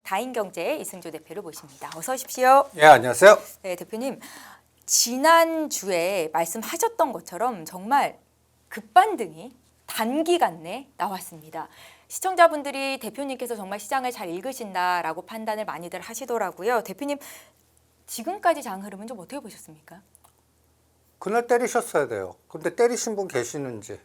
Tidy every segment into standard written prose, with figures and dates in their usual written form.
다인경제의 이승조 대표를 모십니다. 어서 오십시오. 예, 안녕하세요. 네, 대표님. 지난주에 말씀하셨던 것처럼 정말 급반등이 단기간 내 나왔습니다. 시청자분들이 대표님께서 정말 시장을 잘 읽으신다라고 판단을 많이들 하시더라고요. 대표님, 지금까지 장 흐름은 좀 어떻게 보셨습니까? 그날 때리셨어야 돼요. 근데 때리신 분 계시는지.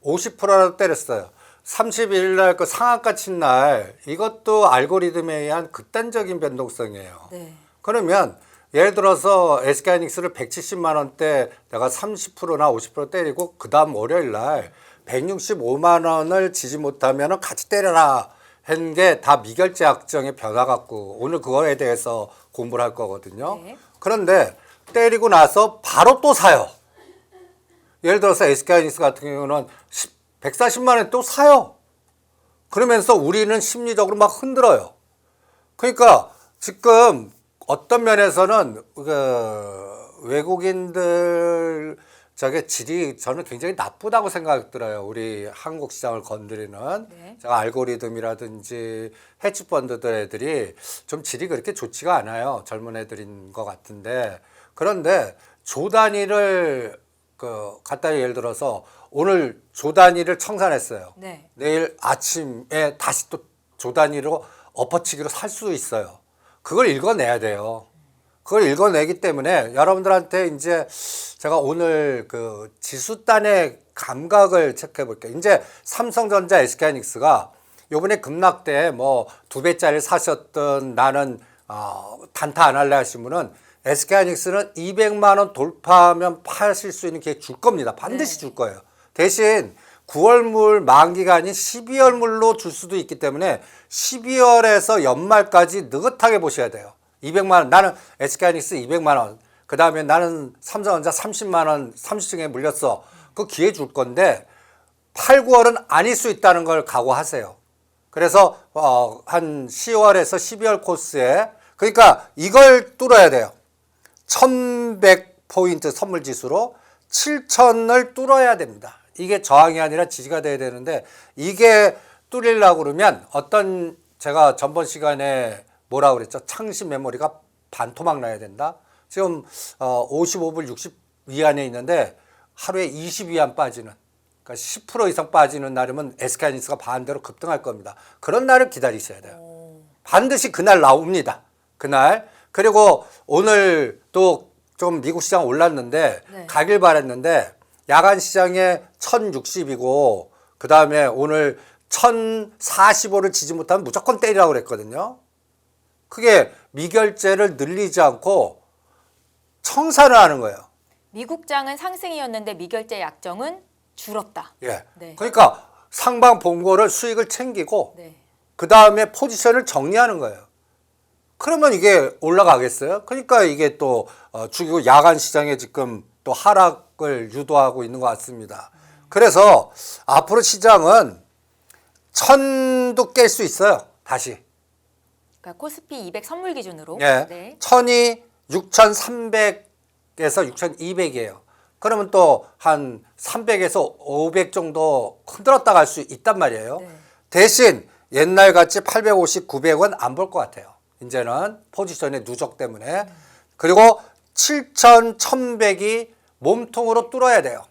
50%라도 때렸어요. 31일 날 그 상한가 친 날 이것도 알고리즘에 의한 극단적인 변동성이에요. 네. 그러면 예를 들어서 SK하이닉스를 170만 원대 내가 30%나 50% 때리고 그 다음 월요일 날 165만 원을 지지 못하면 같이 때려라 한 게 다 미결제 약정의 변화 갖고 오늘 그거에 대해서 공부를 할 거거든요. 네. 그런데 때리고 나서 바로 또 사요. 예를 들어서 SK하이닉스 같은 경우는 140만 원에 또 사요. 그러면서 우리는 심리적으로 막 흔들어요. 그러니까 지금 어떤 면에서는 외국인들 저게 질이 저는 굉장히 나쁘다고 생각이 들어요. 우리 한국 시장을 건드리는 네. 알고리즘이라든지 헤지펀드들 애들이 좀 질이 그렇게 좋지가 않아요. 젊은 애들인 것 같은데 그런데 조 단위를 갖다 예를 들어서 오늘 조 단위를 청산했어요. 네. 내일 아침에 다시 또 조 단위로 엎어치기로 살 수 있어요. 그걸 읽어내야 돼요. 그걸 읽어내기 때문에 여러분들한테 이제 제가 오늘 그 지수단의 감각을 체크해 볼게요. 이제 삼성전자, SK하이닉스가 요번에 급락 때 뭐 2배짜리 사셨던 나는 단타 안 할래 하신 분은 SK하이닉스는 200만 원 돌파하면 파실 수 있는 기회 줄 겁니다. 반드시 줄 거예요. 대신 9월물 만기가 아닌 12월물로 줄 수도 있기 때문에 12월에서 연말까지 느긋하게 보셔야 돼요. 200만 원, 나는 SK하이닉스 200만 원, 그 다음에 나는 삼성전자 30만 원 30층에 물렸어. 그 기회 줄 건데 8, 9월은 아닐 수 있다는 걸 각오하세요. 그래서 한 10월에서 12월 코스에 그러니까 이걸 뚫어야 돼요. 1100포인트 선물 지수로 7000을 뚫어야 됩니다. 이게 저항이 아니라 지지가 돼야 되는데 이게 뚫리려고 그러면 어떤 제가 전번 시간에 뭐라고 그랬죠? 창시 메모리가 반토막 나야 된다. 지금 55불 60 위안에 있는데 하루에 20 위안 빠지는 그러니까 10% 이상 빠지는 날이면 SK하이닉스가 반대로 급등할 겁니다. 그런 날을 기다리셔야 돼요. 반드시 그날 나옵니다. 그날. 그리고 오늘 또 좀 미국 시장 올랐는데 네. 가길 바랬는데 야간 시장에 1060이고 그 다음에 오늘 1045를 지지 못하면 무조건 때리라고 그랬거든요. 그게 미결제를 늘리지 않고 청산을 하는 거예요. 미국장은 상승이었는데 미결제 약정은 줄었다. 예. 네. 그러니까 상방 본고를 수익을 챙기고 네. 그 다음에 포지션을 정리하는 거예요. 그러면 이게 올라가겠어요? 그러니까 이게 또 주기고 야간 시장에 지금 또 하락을 유도하고 있는 것 같습니다. 그래서 앞으로 시장은 1000도 깰 수 있어요. 다시. 그러니까 코스피 200 선물 기준으로. 예. 네. 1000이 6300에서 6200이에요. 그러면 또 한 300에서 500 정도 흔들었다 갈 수 있단 말이에요. 네. 대신 옛날 같이 850, 900은 안 볼 것 같아요. 이제는 포지션의 누적 때문에. 그리고 7000, 1100이 몸통으로 뚫어야 돼요.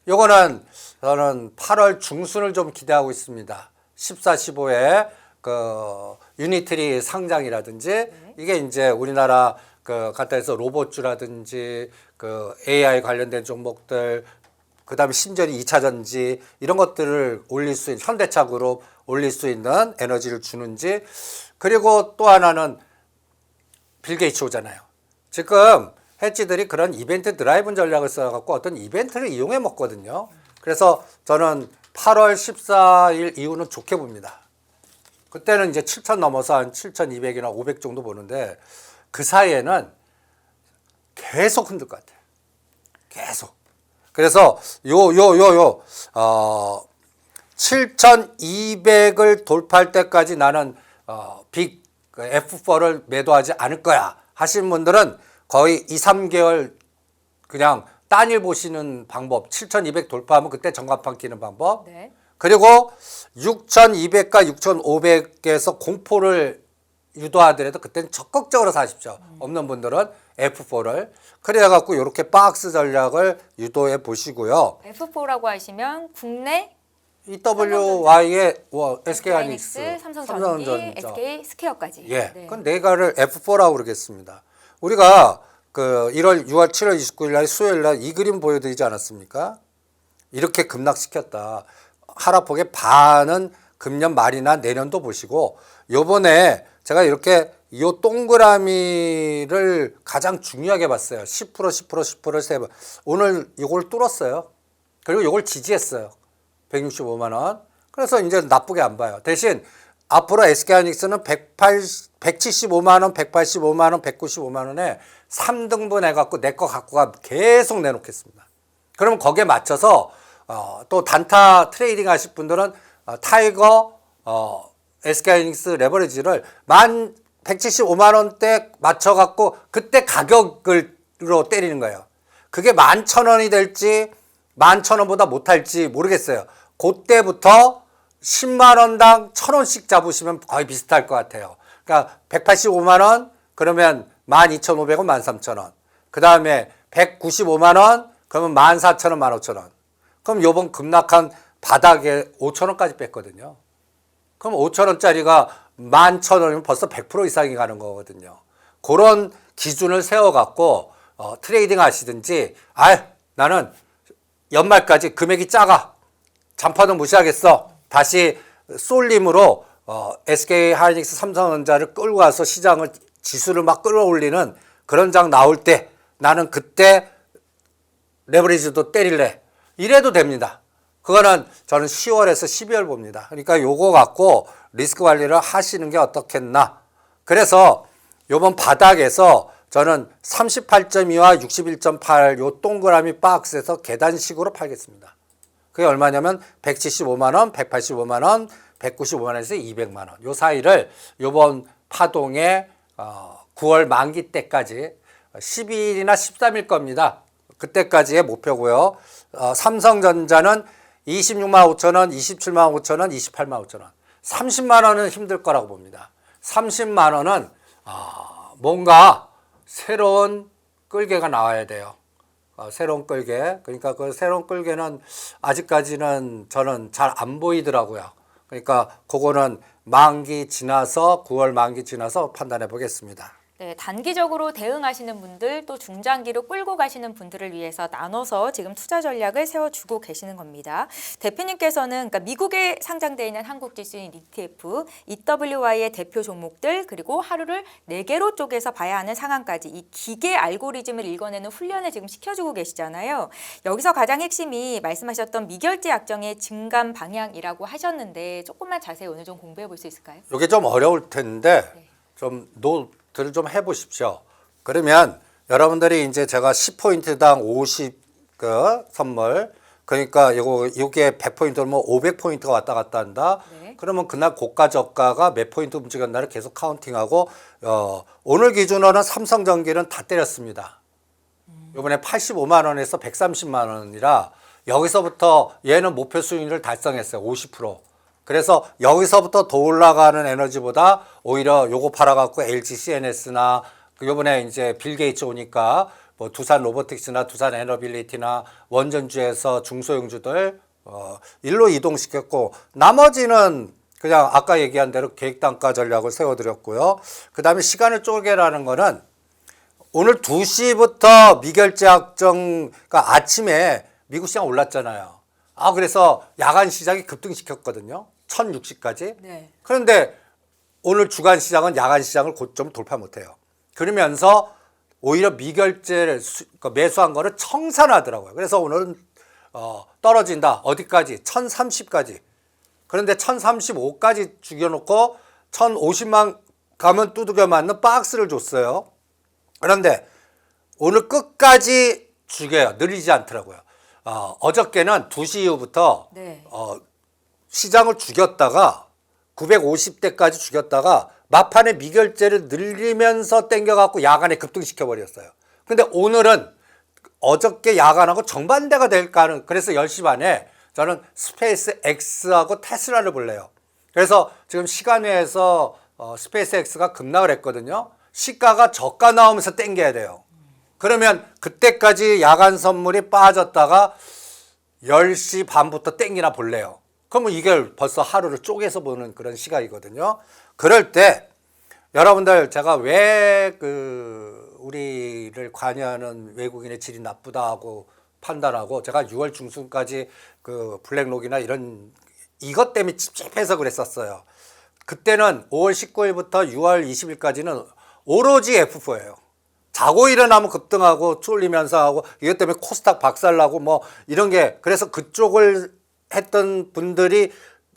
요거는 저는 8월 중순을 좀 기대하고 있습니다. 14, 15에 그 유니트리 상장이라든지 이게 이제 우리나라 그 갖다 해서 로봇주라든지 그 AI 관련된 종목들 그다음에 심지어는 2차 전지 이런 것들을 올릴 수 있는 현대차 그룹 올릴 수 있는 에너지를 주는지 그리고 또 하나는 빌 게이츠 오잖아요. 지금 헤지들이 그런 이벤트 드라이브 전략을 써갖고 어떤 이벤트를 이용해 먹거든요. 그래서 저는 8월 14일 이후는 좋게 봅니다. 그때는 이제 7,000 넘어서 한 7,200이나 500 정도 보는데 그 사이에는 계속 흔들 것 같아요. 계속. 그래서 7,200을 돌파할 때까지 나는 빅 F4를 매도하지 않을 거야 하시는 분들은 거의 2, 3개월 그냥 단일 보시는 방법 7,200 돌파하면 그때 전광판 끼는 방법 네. 그리고 6,200과 6,500에서 공포를 유도하더라도 그때는 적극적으로 사십시오. 없는 분들은 F4를. 그래갖고 이렇게 박스 전략을 유도해 보시고요. F4라고 하시면 국내 EWY의 SK 하이닉스, 하이닉스, 삼성전기, SK 스퀘어까지. 예, 네. 그건 네 가를 F4라고 그러겠습니다. 우리가 그 1월, 6월, 7월 29일 날 수요일 날 이 그림 보여드리지 않았습니까? 이렇게 급락시켰다. 하락폭의 반은 금년 말이나 내년도 보시고 요번에 제가 이렇게 요 동그라미를 가장 중요하게 봤어요. 10%, 10%, 10%를 세 번. 오늘 이걸 뚫었어요. 그리고 이걸 지지했어요. 165만 원. 그래서 이제 나쁘게 안 봐요. 대신 앞으로 SK하이닉스는 175만 원, 185만 원, 195만 원에 3등분 해갖고 내 거 갖고 가 계속 내놓겠습니다. 그러면 거기에 맞춰서 또 단타 트레이딩 하실 분들은 타이거 SK하이닉스 레버리지를 175만 원대 맞춰갖고 그때 가격으로 때리는 거예요. 그게 11,000원이 될지 11,000원보다 못할지 모르겠어요. 그때부터 10만 원당 1,000원씩 잡으시면 거의 비슷할 것 같아요. 그러니까 185만 원 그러면 12,500원, 13,000원. 그 다음에 195만 원 그러면 14,000원, 15,000원. 그럼 요번 급락한 바닥에 5,000원까지 뺐거든요. 그럼 5,000원짜리가 11,000원이면 벌써 100% 이상이 가는 거거든요. 그런 기준을 세워갖고 트레이딩 하시든지 나는 연말까지 금액이 작아. 잔파도 무시하겠어. 다시 쏠림으로 SK 하이닉스 삼성전자를 끌고 가서 시장을 지수를 막 끌어올리는 그런 장 나올 때 나는 그때 레버리지도 때릴래. 이래도 됩니다. 그거는 저는 10월에서 12월 봅니다. 그러니까 요거 갖고 리스크 관리를 하시는 게 어떻겠나. 그래서 요번 바닥에서 저는 38.2와 61.8 요 동그라미 박스에서 계단식으로 팔겠습니다. 그게 얼마냐면 175만 원, 185만 원, 195만 원에서 200만 원. 요 사이를 요번 파동의 9월 만기 때까지 12일이나 13일 겁니다. 그때까지의 목표고요. 삼성전자는 26만 5천 원, 27만 5천 원, 28만 5천 원. 30만 원은 힘들 거라고 봅니다. 30만 원은 뭔가 새로운 끌개가 나와야 돼요. 새로운 끌개. 그러니까 그 새로운 끌개는 아직까지는 저는 잘 안 보이더라고요. 그러니까 그거는 만기 지나서 9월 만기 지나서 판단해 보겠습니다. 네, 단기적으로 대응하시는 분들 또 중장기로 끌고 가시는 분들을 위해서 나눠서 지금 투자 전략을 세워주고 계시는 겁니다. 대표님께서는 그러니까 미국에 상장되어 있는 한국지수인 ETF, EWY의 대표 종목들 그리고 하루를 4개로 쪼개서 봐야 하는 상황까지 이 기계 알고리즘을 읽어내는 훈련을 지금 시켜주고 계시잖아요. 여기서 가장 핵심이 말씀하셨던 미결제 약정의 증감 방향이라고 하셨는데 조금만 자세히 오늘 좀 공부해 볼 수 있을까요? 이게 좀 어려울 텐데 좀 노트를 좀 해보십시오. 그러면 여러분들이 이제 제가 10포인트당 50 선물 그러니까 요게 100포인트면 500포인트가 왔다 갔다 한다. 네. 그러면 그날 고가 저가가 몇 포인트 움직였나를 계속 카운팅하고 오늘 기준으로는 삼성전기는 다 때렸습니다. 이번에 85만 원에서 130만 원이라 여기서부터 얘는 목표 수익률을 달성했어요. 50%. 그래서 여기서부터 더 올라가는 에너지보다 오히려 요거 팔아갖고 LG CNS나 요번에 이제 빌 게이츠 오니까 뭐 두산 로보틱스나 두산 에너빌리티나 원전주에서 중소형주들 일로 이동시켰고 나머지는 그냥 아까 얘기한 대로 계획단가 전략을 세워드렸고요. 그 다음에 시간을 쪼개라는 거는 오늘 2시부터 미결제 확정, 그러니까 아침에 미국 시장 올랐잖아요. 그래서 야간 시장이 급등시켰거든요. 1060까지. 네. 그런데 오늘 주간 시장은 야간 시장을 고점 돌파 못해요. 그러면서 오히려 미결제를 매수한 거를 청산하더라고요. 그래서 오늘은 떨어진다. 어디까지? 1030까지. 그런데 1035까지 죽여놓고 1050만 가면 두들겨 맞는 박스를 줬어요. 그런데 오늘 끝까지 죽여요. 늘리지 않더라고요. 어저께는 2시 이후부터 네. 시장을 죽였다가 950대까지 죽였다가 막판에 미결제를 늘리면서 땡겨갖고 야간에 급등시켜 버렸어요. 근데 오늘은 어저께 야간하고 정반대가 될까는 그래서 10시 반에 저는 스페이스 X하고 테슬라를 볼래요. 그래서 지금 시간외에서 스페이스X가 급락을 했거든요. 시가가 저가 나오면서 땡겨야 돼요. 그러면 그때까지 야간 선물이 빠졌다가 10시 반부터 땡기나 볼래요. 그러면 이게 벌써 하루를 쪼개서 보는 그런 시각이거든요. 그럴 때 여러분들 제가 왜 우리를 관여하는 외국인의 질이 나쁘다고 판단하고 제가 6월 중순까지 블랙록이나 이것 때문에 찝찝해서 그랬었어요. 그때는 5월 19일부터 6월 20일까지는 오로지 F4예요. 자고 일어나면 급등하고 쫄리면서 하고 이것 때문에 코스닥 박살나고 뭐 이런 게 그래서 그쪽을 했던 분들이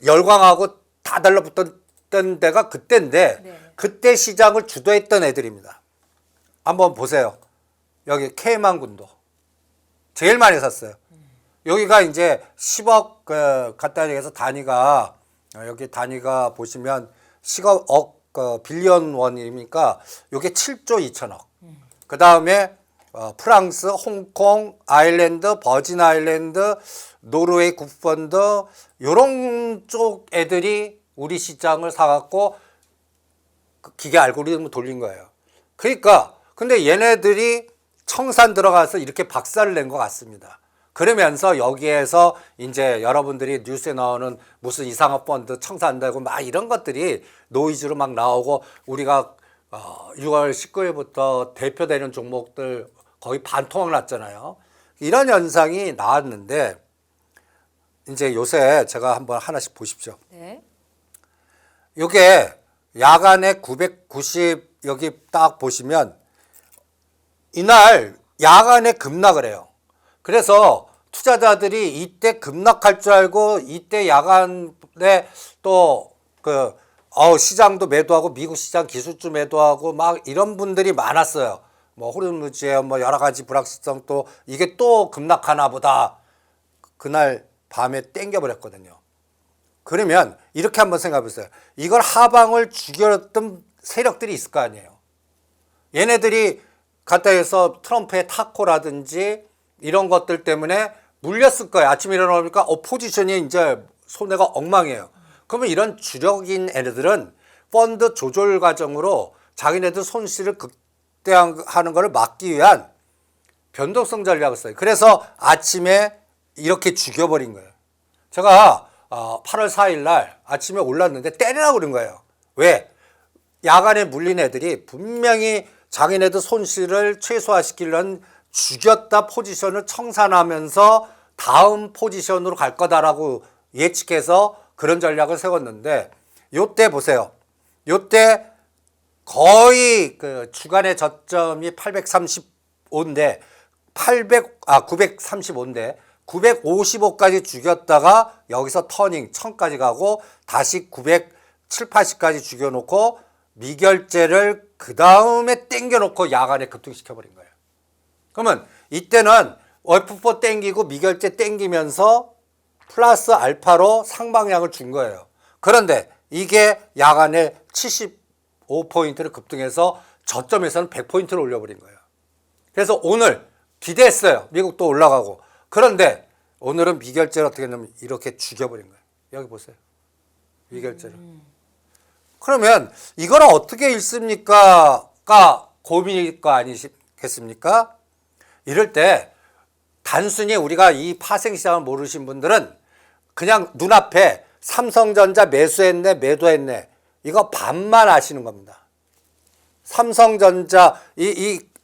열광하고 다 달라붙었던 데가 그때인데 네. 그때 시장을 주도했던 애들입니다. 한번 보세요. 여기 K만군도 제일 많이 샀어요. 여기가 이제 10억 갖다 얘기해서 단위가 여기 단위가 보시면 10억 빌리언 원이니까 이게 7조 2천억. 그 다음에 프랑스, 홍콩, 아일랜드, 버진 아일랜드, 노르웨이 국펀드 요런 쪽 애들이 우리 시장을 사갖고 기계 알고리즘을 돌린 거예요. 그러니까 근데 얘네들이 청산 들어가서 이렇게 박살을 낸 것 같습니다. 그러면서 여기에서 이제 여러분들이 뉴스에 나오는 무슨 이상한 펀드 청산되고 막 이런 것들이 노이즈로 막 나오고 우리가 6월 19일부터 대표되는 종목들 거의 반토막 났잖아요. 이런 현상이 나왔는데 이제 요새 제가 한번 하나씩 보십시오. 네. 요게 야간에 990 여기 딱 보시면 이날 야간에 급락을 해요. 그래서 투자자들이 이때 급락할 줄 알고 이때 야간에 또 시장도 매도하고 미국 시장 기술주 매도하고 막 이런 분들이 많았어요. 뭐 호르무즈에 뭐 여러 가지 불확실성 또 이게 또 급락하나 보다. 그날 밤에 땡겨버렸거든요. 그러면 이렇게 한번 생각해 보세요. 이걸 하방을 죽였던 세력들이 있을 거 아니에요. 얘네들이 갖다 해서 트럼프의 타코라든지 이런 것들 때문에 물렸을 거예요. 아침에 일어나니까 포지션이 이제 손해가 엉망이에요. 그러면 이런 주력인 애들은 펀드 조절 과정으로 자기네들 손실을 극대화하는 것을 막기 위한 변동성 전략을 써요. 그래서 아침에 이렇게 죽여버린 거예요. 제가 8월 4일 날 아침에 올랐는데 때리라고 그런 거예요. 왜? 야간에 물린 애들이 분명히 자기네들 손실을 최소화시키려는 죽였다 포지션을 청산하면서 다음 포지션으로 갈 거다라고 예측해서 그런 전략을 세웠는데 요때 보세요. 요때 거의 주간의 저점이 835인데 935인데 955까지 죽였다가 여기서 터닝 1000까지 가고 다시 907, 80까지 죽여놓고 미결제를 그 다음에 땡겨놓고 야간에 급등시켜버린 거예요. 그러면 이때는 F4 땡기고 미결제 땡기면서 플러스 알파로 상방향을 준 거예요. 그런데 이게 야간에 75포인트를 급등해서 저점에서는 100포인트를 올려버린 거예요. 그래서 오늘 기대했어요. 미국도 올라가고. 그런데 오늘은 미결제를 어떻게 했냐면 이렇게 죽여버린 거예요. 여기 보세요. 미결제를. 그러면 이걸 어떻게 읽습니까?가 고민일 거 아니겠습니까? 이럴 때 단순히 우리가 이 파생시장을 모르신 분들은 그냥 눈앞에 삼성전자 매수했네 매도했네 이거 반만 아시는 겁니다. 삼성전자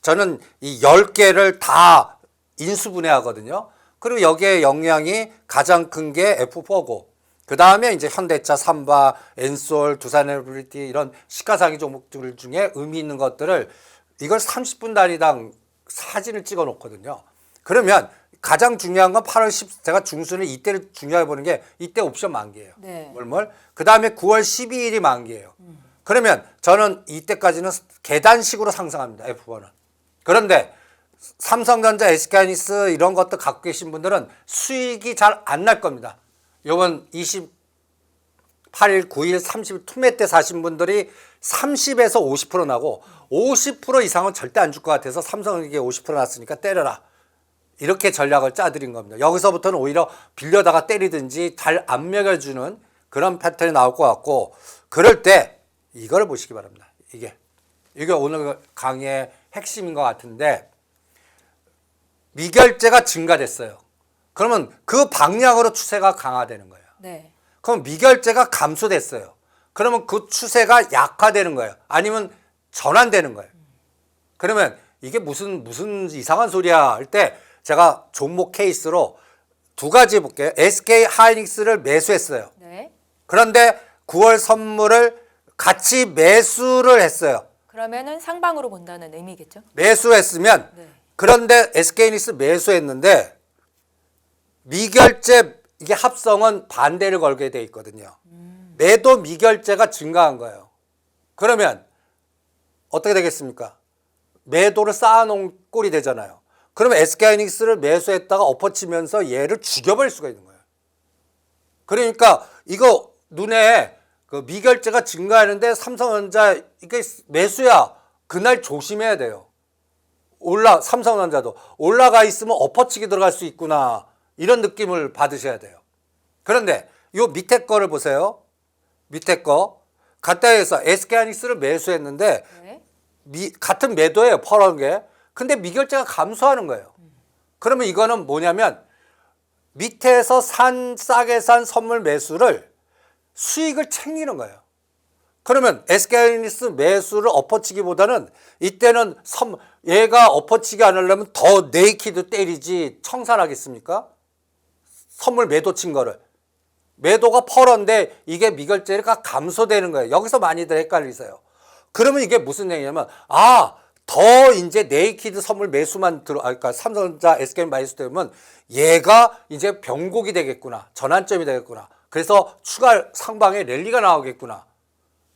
저는 이 10개를 다 인수분해하거든요. 그리고 여기에 영향이 가장 큰 게 F4고 그 다음에 이제 현대차, 삼바, 엔솔, 두산에너비티 이런 시가상위 종목들 중에 의미 있는 것들을 이걸 30분 단위당 사진을 찍어 놓거든요. 그러면 가장 중요한 건 8월 10, 제가 중순에 이때를 중요하게 보는 게 이때 옵션 만기예요. 네. 그 다음에 9월 12일이 만기예요. 그러면 저는 이때까지는 계단식으로 상승합니다. F1은. 그런데 삼성전자, SK하이닉스 이런 것도 갖고 계신 분들은 수익이 잘 안 날 겁니다. 요번 28일, 9일, 30일 투매 때 사신 분들이 30에서 50% 나고 50% 이상은 절대 안 줄 것 같아서 삼성에게 50% 났으니까 때려라. 이렇게 전략을 짜드린 겁니다. 여기서부터는 오히려 빌려다가 때리든지 잘 안 먹여주는 그런 패턴이 나올 것 같고 그럴 때 이걸 보시기 바랍니다. 이게 오늘 강의의 핵심인 것 같은데, 미결제가 증가됐어요. 그러면 그 방향으로 추세가 강화되는 거예요. 네. 그럼 미결제가 감소됐어요. 그러면 그 추세가 약화되는 거예요. 아니면 전환되는 거예요. 그러면 이게 무슨 이상한 소리야 할 때 제가 종목 케이스로 두 가지 볼게요. SK 하이닉스를 매수했어요. 네. 그런데 9월 선물을 같이 매수를 했어요. 그러면은 상방으로 본다는 의미겠죠? 매수했으면 네. 그런데 SK 하이닉스 매수했는데 미결제 이게 합성은 반대를 걸게 돼 있거든요. 매도 미결제가 증가한 거예요. 그러면 어떻게 되겠습니까? 매도를 쌓아놓은 꼴이 되잖아요. 그러면 SK하이닉스를 매수했다가 엎어치면서 얘를 죽여버릴 수가 있는 거예요. 그러니까 이거 눈에 그 미결제가 증가하는데 삼성전자 이게 매수야. 그날 조심해야 돼요. 삼성전자도 올라가 있으면 엎어치기 들어갈 수 있구나. 이런 느낌을 받으셔야 돼요. 그런데 요 밑에 거를 보세요. 밑에 거. 가까이에서 SK하이닉스를 매수했는데 네. 같은 매도예요. 퍼런 게. 근데 미결제가 감소하는 거예요. 그러면 이거는 뭐냐면 밑에서 싸게 산 선물 매수를 수익을 챙기는 거예요. 그러면 SK하이닉스 매수를 엎어치기보다는 이때는 얘가 엎어치기 안 하려면 더 네이키드 때리지 청산하겠습니까? 선물 매도 친 거를. 매도가 퍼런데 이게 미결제가 감소되는 거예요. 여기서 많이들 헷갈리세요. 그러면 이게 무슨 얘기냐면 더 이제 네이키드 선물 매수만 그러니까 삼성전자 SK 매수 되면 얘가 이제 변곡이 되겠구나. 전환점이 되겠구나. 그래서 추가 상방에 랠리가 나오겠구나.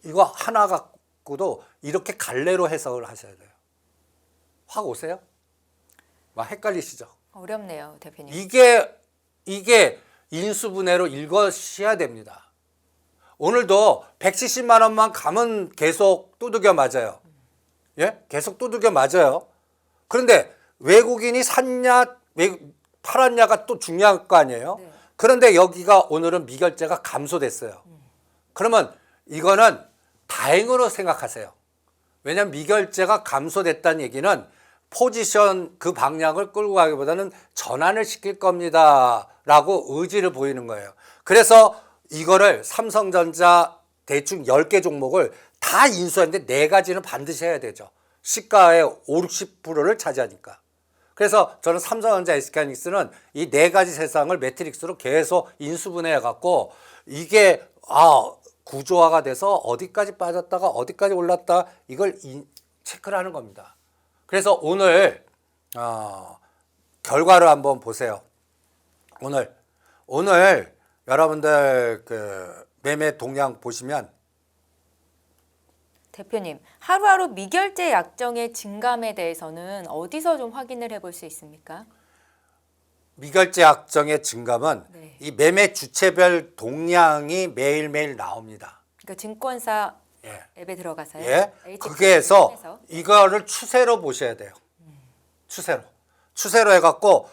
이거 하나 갖고도 이렇게 갈래로 해석을 하셔야 돼요. 확 오세요? 막 헷갈리시죠? 어렵네요, 대표님. 이게 인수분해로 읽으셔야 됩니다. 오늘도 170만 원만 가면 계속 두들겨 맞아요. 예? 계속 두들겨 맞아요. 그런데 외국인이 샀냐, 팔았냐가 또 중요할 거 아니에요? 네. 그런데 여기가 오늘은 미결제가 감소됐어요. 그러면 이거는 다행으로 생각하세요. 왜냐하면 미결제가 감소됐다는 얘기는 포지션 그 방향을 끌고 가기보다는 전환을 시킬 겁니다. 라고 의지를 보이는 거예요. 그래서 이거를 삼성전자 대충 10개 종목을 다 인수하는데 4가지는 반드시 해야 되죠. 시가의 5, 60%를 차지하니까. 그래서 저는 삼성전자 SK하이닉스는 이 4가지 세상을 매트릭스로 계속 인수분해해 갖고 이게 구조화가 돼서 어디까지 빠졌다가 어디까지 올랐다 이걸 체크를 하는 겁니다. 그래서 오늘 결과를 한번 보세요. 오늘 여러분들 그 매매 동향 보시면 대표님, 하루하루 미결제 약정의 증감에 대해서는 어디서 좀 확인을 해볼 수 있습니까? 미결제 약정의 증감은 네. 이 매매 주체별 동향이 매일매일 나옵니다. 그러니까 증권사 예. 앱에 들어가서요. 예. HTML 거기에서 통해서. 이거를 추세로 보셔야 돼요. 추세로 해갖고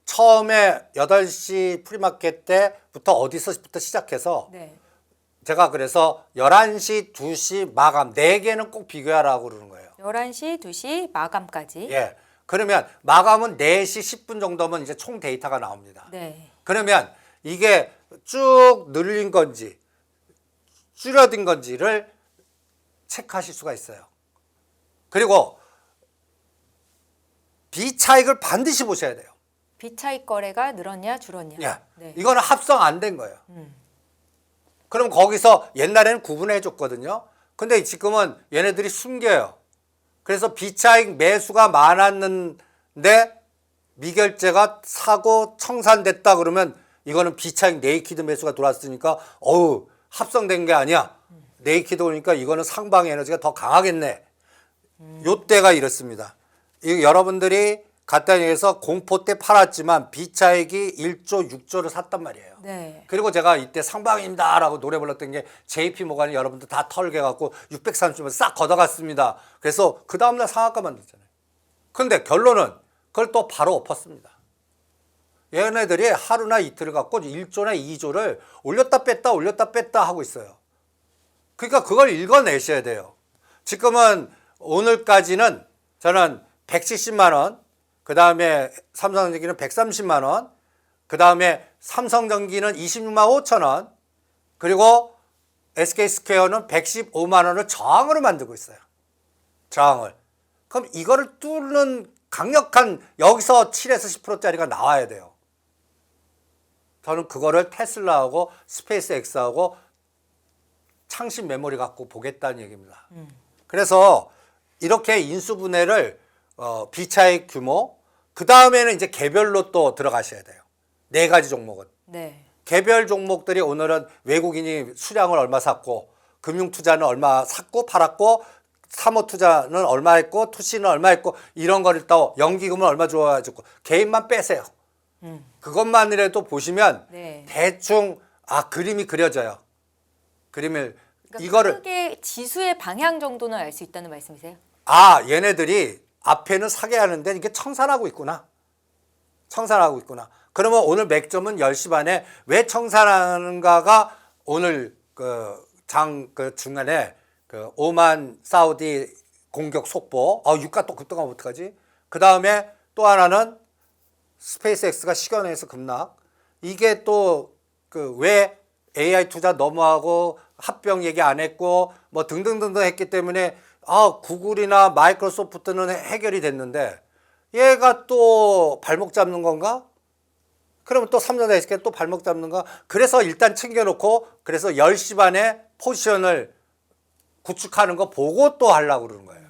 처음에 8시 프리마켓 때부터 어디서부터 시작해서 네. 제가 그래서 11시, 2시 마감 4개는 꼭 비교하라고 그러는 거예요. 11시, 2시 마감까지. 예. 그러면 마감은 4시 10분 정도면 이제 총 데이터가 나옵니다. 네. 그러면 이게 쭉 늘린 건지 줄어든 건지를 체크하실 수가 있어요. 그리고 비차익을 반드시 보셔야 돼요. 비차익 거래가 늘었냐 줄었냐. 예. 네. 이거는 합성 안 된 거예요. 그럼 거기서 옛날에는 구분해 줬거든요. 근데 지금은 얘네들이 숨겨요. 그래서 비차익 매수가 많았는데 미결제가 사고 청산됐다 그러면 이거는 비차익 네이키드 매수가 들어왔으니까 합성된 게 아니야. 네이키드 오니까 이거는 상방 에너지가 더 강하겠네. 요때가 이렇습니다. 여러분들이 간단히해서 공포 때 팔았지만 비차익이 1조 6조를 샀단 말이에요. 네. 그리고 제가 이때 상방입니다 라고 노래 불렀던 게 JP 모간이 여러분들 다 털게 갖고 630원 싹 걷어갔습니다. 그래서 그 다음날 상한가 만들잖아요. 근데 결론은 그걸 또 바로 엎었습니다. 얘네들이 하루나 이틀을 갖고 1조나 2조를 올렸다 뺐다 하고 있어요. 그러니까 그걸 읽어내셔야 돼요. 지금은 오늘까지는 저는 170만 원, 그 다음에 삼성전기는 130만 원, 그 다음에 삼성전기는 26만 5천 원, 그리고 SK스퀘어는 115만 원을 저항으로 만들고 있어요. 저항을. 그럼 이거를 뚫는 강력한 여기서 7에서 10%짜리가 나와야 돼요. 저는 그거를 테슬라하고 스페이스X하고 창신 메모리 갖고 보겠다는 얘기입니다. 그래서 이렇게 인수분해를 비차익 규모, 그 다음에는 이제 개별로 또 들어가셔야 돼요. 4가지 종목은. 네. 개별 종목들이 오늘은 외국인이 수량을 얼마 샀고, 금융투자는 얼마 샀고 팔았고, 사모투자는 얼마 했고, 투시는 얼마 했고, 이런 거를 또 연기금은 얼마 줘가지고 개인만 빼세요. 그것만이라도 보시면 네. 대충 그림이 그려져요. 그림을 그러니까 이거를 크게 지수의 방향 정도는 알 수 있다는 말씀이세요? 얘네들이 앞에는 사게 하는데 이게 청산하고 있구나. 청산하고 있구나. 그러면 오늘 맥점은 10시 반에 왜 청산하는가가 오늘 그 중간에 그 오만 사우디 공격 속보. 유가 또 급등하면 어떡하지? 그 다음에 또 하나는 스페이스X가 시간에서 급락. 이게 또 그 왜 AI 투자 너무하고 합병 얘기 안 했고 뭐 등등등등 했기 때문에 구글이나 마이크로소프트는 해결이 됐는데 얘가 또 발목 잡는 건가? 그러면 또 삼성전자 SK 또 발목 잡는가? 그래서 일단 챙겨놓고 그래서 10시 반에 포지션을 구축하는 거 보고 또 하려고 그러는 거예요.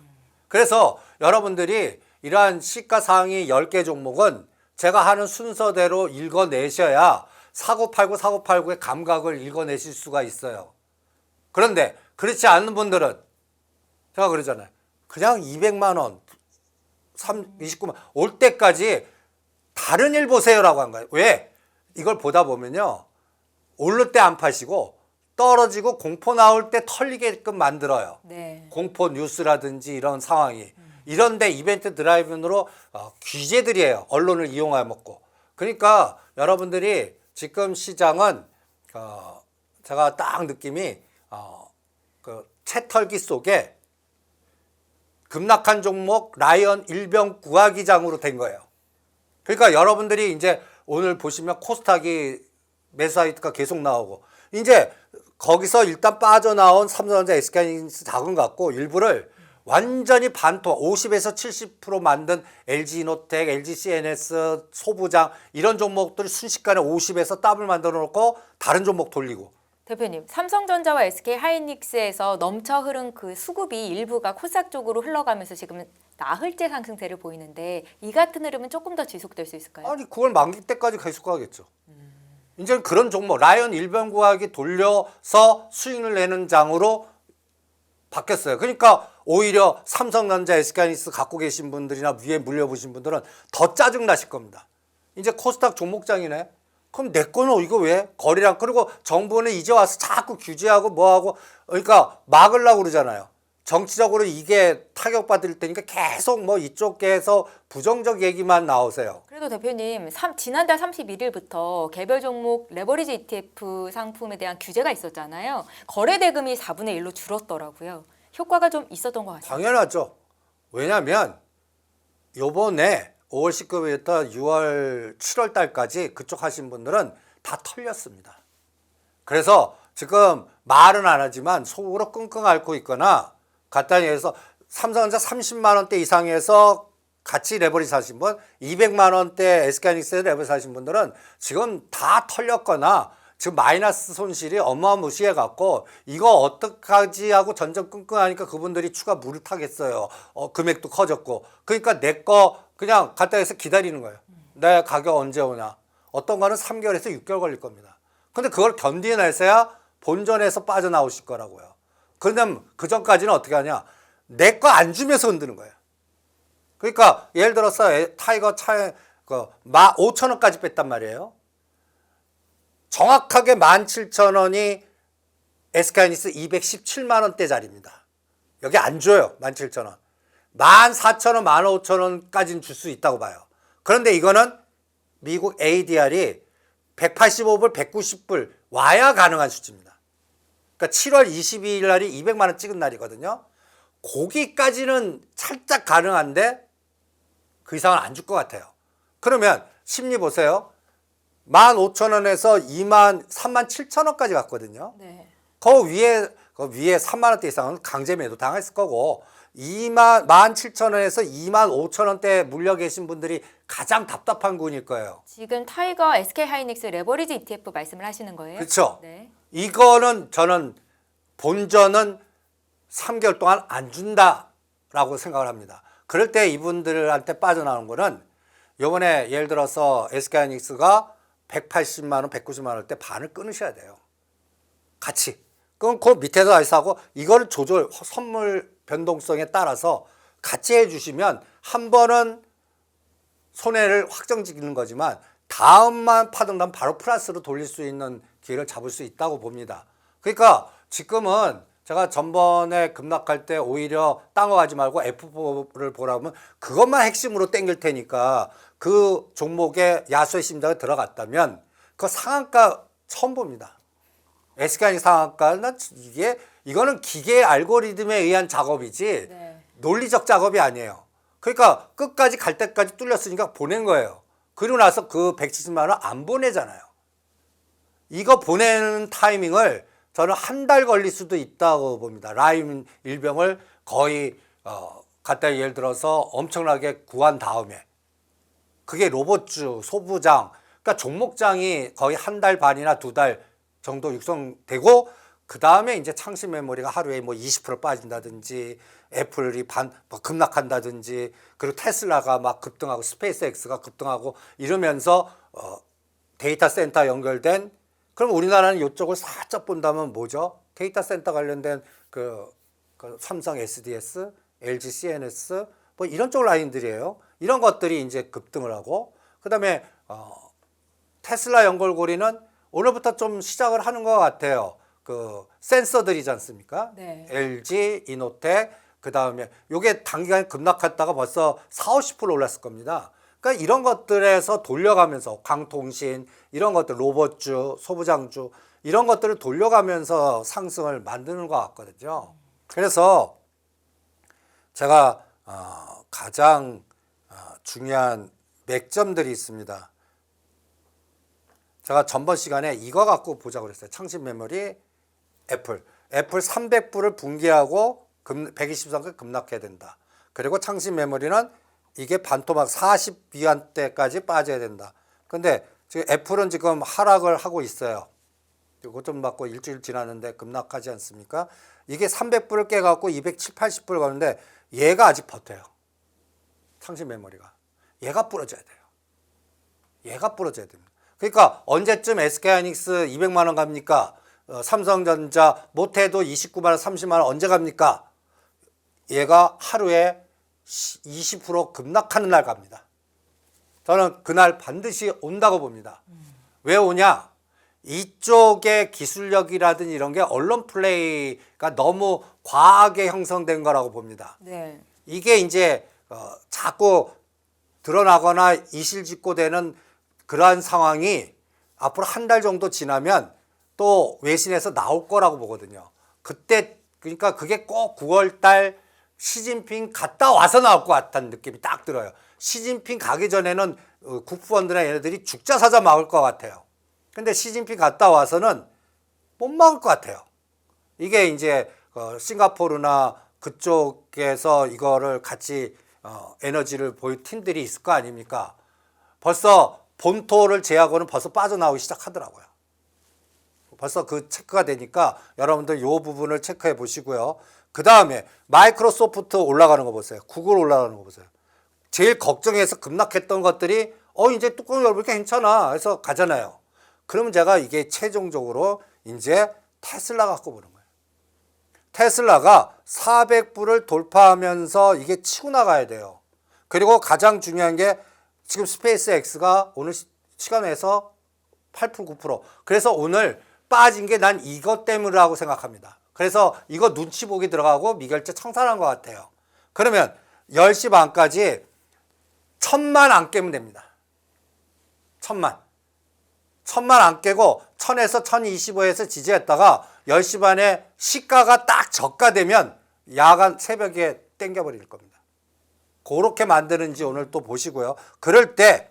그래서 여러분들이 이러한 시가상위 10개 종목은 제가 하는 순서대로 읽어내셔야 사고팔고의 감각을 읽어내실 수가 있어요. 그런데 그렇지 않은 분들은 제가 그러잖아요. 그냥 200만 원, 29만 올 때까지 다른 일 보세요라고 한 거예요. 왜? 이걸 보다 보면요. 오를 때 안 파시고 떨어지고 공포 나올 때 털리게끔 만들어요. 네. 공포 뉴스라든지 이런 상황이. 이런데 이벤트 드라이브로 규제들이에요. 언론을 이용하여 먹고. 그러니까 여러분들이 지금 시장은 제가 딱 느낌이 그 채털기 속에 급락한 종목 라이언 일병 구하기장으로 된 거예요. 그러니까 여러분들이 이제 오늘 보시면 코스닥이 매수하이트가 계속 나오고 이제 거기서 일단 빠져나온 삼성전자 SK하이닉스 작은 것 같고 일부를 완전히 반토막 50에서 70% 만든 LG이노텍, LGCNS, 소부장 이런 종목들이 순식간에 50에서 더블 만들어 놓고 다른 종목 돌리고. 대표님, 삼성전자와 SK하이닉스에서 넘쳐 흐른 그 수급이 일부가 코스닥 쪽으로 흘러가면서 지금 나흘째 상승세를 보이는데 이 같은 흐름은 조금 더 지속될 수 있을까요? 아니 그걸 만기 때까지 계속 가겠죠. 이제는 그런 종목 라이언 일병구하기 돌려서 수익을 내는 장으로 바뀌었어요. 그러니까 오히려 삼성전자, SK하이닉스 갖고 계신 분들이나 위에 물려보신 분들은 더 짜증 나실 겁니다. 이제 코스닥 종목장이네. 그럼 내 거는 이거 왜? 거래량. 그리고 정부는 이제 와서 자꾸 규제하고 뭐하고 그러니까 막으려고 그러잖아요. 정치적으로 이게 타격받을 테니까 계속 뭐 이쪽에서 부정적 얘기만 나오세요. 그래도 대표님, 지난달 31일부터 개별 종목 레버리지 ETF 상품에 대한 규제가 있었잖아요. 거래 대금이 4분의 1로 줄었더라고요. 효과가 좀 있었던 것 같습니다. 당연하죠. 왜냐하면 요번에 5월 19일부터 6월 7월 달까지 그쪽 하신 분들은 다 털렸습니다. 그래서 지금 말은 안 하지만 속으로 끙끙 앓고 있거나 간단히 해서 삼성전자 30만 원대 이상에서 같이 레버리지 사신 분, 200만 원대 SK하이닉스 레버리지 사신 분들은 지금 다 털렸거나 지금 마이너스 손실이 어마무시해 갖고 이거 어떡하지 하고 전전 끙끙하니까 그분들이 추가 물을 타겠어요. 금액도 커졌고. 그러니까 내 거 그냥 갖다 해서 기다리는 거예요. 내 가격 언제 오냐. 어떤 거는 3개월에서 6개월 걸릴 겁니다. 근데 그걸 견디내서야 본전에서 빠져나오실 거라고요. 그런데 그 전까지는 어떻게 하냐. 내 거 안 주면서 흔드는 거예요. 그러니까 예를 들어서 타이거 차에 5,000원까지 뺐단 말이에요. 정확하게 17,000원이 SK하이닉스 217만 원대짜리입니다. 여기 안 줘요. 17,000원. 14,000원, 15,000원까지는 줄 수 있다고 봐요. 그런데 이거는 미국 ADR이 185불, 190불 와야 가능한 수치입니다. 그러니까 7월 22일 날이 200만 원 찍은 날이거든요. 거기까지는 살짝 가능한데 그 이상은 안 줄 것 같아요. 그러면 심리 보세요. 15,000원에서 37,000원까지 갔거든요. 네. 그 위에 3만 원대 이상은 강제 매도 당했을 거고 17,000원에서 25,000원대 물려 계신 분들이 가장 답답한 군일 거예요. 지금 타이거 SK 하이닉스 레버리지 ETF 말씀을 하시는 거예요? 그렇죠. 네. 이거는 저는 본전은 3개월 동안 안 준다라고 생각을 합니다. 그럴 때 이분들한테 빠져나오는 거는 요번에 예를 들어서 SK하이닉스가 180만 원, 190만 원 때 반을 끊으셔야 돼요. 같이. 그럼 그 밑에서 다시 하고 이거를 조절, 선물 변동성에 따라서 같이 해주시면 한 번은 손해를 확정짓는 거지만 다음만 파동나면 바로 플러스로 돌릴 수 있는 기회를 잡을 수 있다고 봅니다. 그러니까 지금은 제가 전번에 급락할 때 오히려 딴 거 가지 말고 F4를 보라 하면 그것만 핵심으로 땡길 테니까 그 종목에 야수의 심장에 들어갔다면 그 상한가 처음 봅니다. SK하이닉스 상한가는 이거는 기계 알고리즘에 의한 작업이지 네. 논리적 작업이 아니에요. 그러니까 끝까지 갈 때까지 뚫렸으니까 보낸 거예요. 그리고 나서 그 170만 원 안 보내잖아요. 이거 보내는 타이밍을 저는 한 달 걸릴 수도 있다고 봅니다. 라임 일병을 거의 갖다 예를 들어서 엄청나게 구한 다음에 그게 로봇주, 소부장, 그러니까 종목장이 거의 한 달 반이나 2달 정도 육성되고 그 다음에 이제 창신 메모리가 하루에 뭐 20% 빠진다든지 애플이 급락한다든지 그리고 테슬라가 막 급등하고 스페이스X가 급등하고 이러면서 데이터 센터 연결된 그럼 우리나라는 이쪽을 살짝 본다면 뭐죠? 데이터 센터 관련된 그 삼성 SDS, LG CNS 뭐 이런 쪽 라인들이에요. 이런 것들이 이제 급등을 하고 그다음에 테슬라 연결고리는 오늘부터 좀 시작을 하는 것 같아요. 그 센서들이지 않습니까? 네. LG, 이노텍, 그 다음에 요게 단기간에 급락했다가 벌써 40~50% 올랐을 겁니다. 그러니까 이런 것들에서 돌려가면서 광통신, 이런 것들, 로봇주, 소부장주, 이런 것들을 돌려가면서 상승을 만드는 것 같거든요. 그래서 제가 가장 중요한 맥점들이 있습니다. 제가 전번 시간에 이거 갖고 보자고 그랬어요. 창신 메모리, 애플 300불을 붕괴하고 120선까지 급락해야 된다. 그리고 창신 메모리는 이게 반토막 40위안대까지 빠져야 된다. 근데 지금 애플은 지금 하락을 하고 있어요. 고점 받고 일주일 지났는데 급락하지 않습니까? 이게 300불을 깨갖고 270, 80불 가는데 얘가 아직 버텨요. 창신 메모리가. 얘가 부러져야 돼요. 얘가 부러져야 됩니다. 그러니까 언제쯤 SK하이닉스 200만 원 갑니까? 삼성전자 못해도 29만 원, 30만 원 언제 갑니까? 얘가 하루에 20% 급락하는 날 갑니다. 저는 그날 반드시 온다고 봅니다. 왜 오냐? 이쪽의 기술력이라든지 이런 게 언론 플레이가 너무 과하게 형성된 거라고 봅니다. 네. 이게 이제 자꾸 드러나거나 이실직고되는 그러한 상황이 앞으로 한 달 정도 지나면 또 외신에서 나올 거라고 보거든요. 그때 그러니까 그게 꼭 9월 달 시진핑 갔다 와서 나올 것 같다는 느낌이 딱 들어요. 시진핑 가기 전에는 국부원들이나 얘네들이 죽자 사자 막을 것 같아요. 근데 시진핑 갔다 와서는 못 막을 것 같아요. 이게 이제 싱가포르나 그쪽에서 이거를 같이 에너지를 보일 팀들이 있을 거 아닙니까? 벌써 본토를 제하고는 벌써 빠져나오기 시작하더라고요. 벌써 그 체크가 되니까 여러분들 이 부분을 체크해 보시고요. 그 다음에 마이크로소프트 올라가는 거 보세요. 구글 올라가는 거 보세요. 제일 걱정해서 급락했던 것들이 이제 뚜껑 열어보니까 괜찮아 해서 가잖아요. 그러면 제가 이게 최종적으로 이제 테슬라 갖고 보는 거예요. 테슬라가 400불을 돌파하면서 이게 치고 나가야 돼요. 그리고 가장 중요한 게 지금 스페이스X가 오늘 시간에서 8%, 9%. 그래서 오늘 빠진 게 난 이것 때문이라고 생각합니다. 그래서 이거 눈치 보기 들어가고 미결제 청산한 것 같아요. 그러면 10시 반까지 1000만 안 깨면 됩니다. 1000만 안 깨고 1000에서 1025에서 지지했다가 10시 반에 시가가 딱 저가되면 야간 새벽에 땡겨버릴 겁니다. 그렇게 만드는지 오늘 또 보시고요. 그럴 때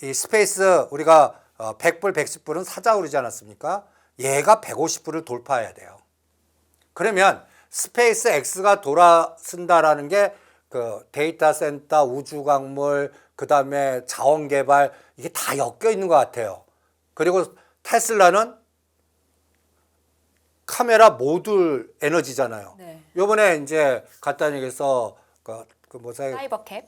이 스페이스 우리가 100불, 110불은 사자고 그러지 않았습니까? 얘가 150불을 돌파해야 돼요. 그러면 스페이스 X가 돌아선다라는 게 그 데이터 센터, 우주 광물, 그 다음에 자원 개발 이게 다 엮여 있는 것 같아요. 그리고 테슬라는 카메라 모듈 에너지잖아요. 네. 요번에 이제 간단히 얘기해서 사이버캡.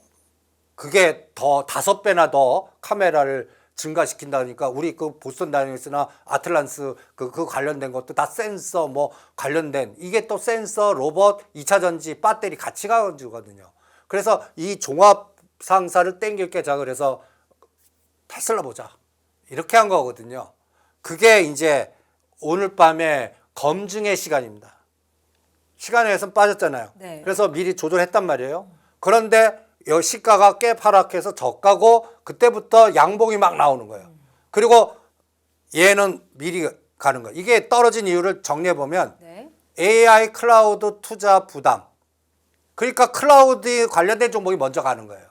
그게 더 5배나 더 카메라를 증가시킨다니까 우리 그 보스턴 다이내믹스나 아틀란스 그 관련된 것도 다 센서 뭐 관련된 이게 또 센서, 로봇, 2차 전지, 배터리 같이 가지거든요. 그래서 이 종합 상사를 땡길 게 자 그래서 테슬라 보자 이렇게 한 거거든요. 그게 이제 오늘 밤에 검증의 시간입니다. 시간에선 빠졌잖아요. 네. 그래서 미리 조절했단 말이에요. 그런데 여 시가가 꽤 하락해서 저가고 그때부터 양봉이 막 나오는 거예요. 그리고 얘는 미리 가는 거예요. 이게 떨어진 이유를 정리해 보면 네. AI 클라우드 투자 부담. 그러니까 클라우드 관련된 종목이 먼저 가는 거예요.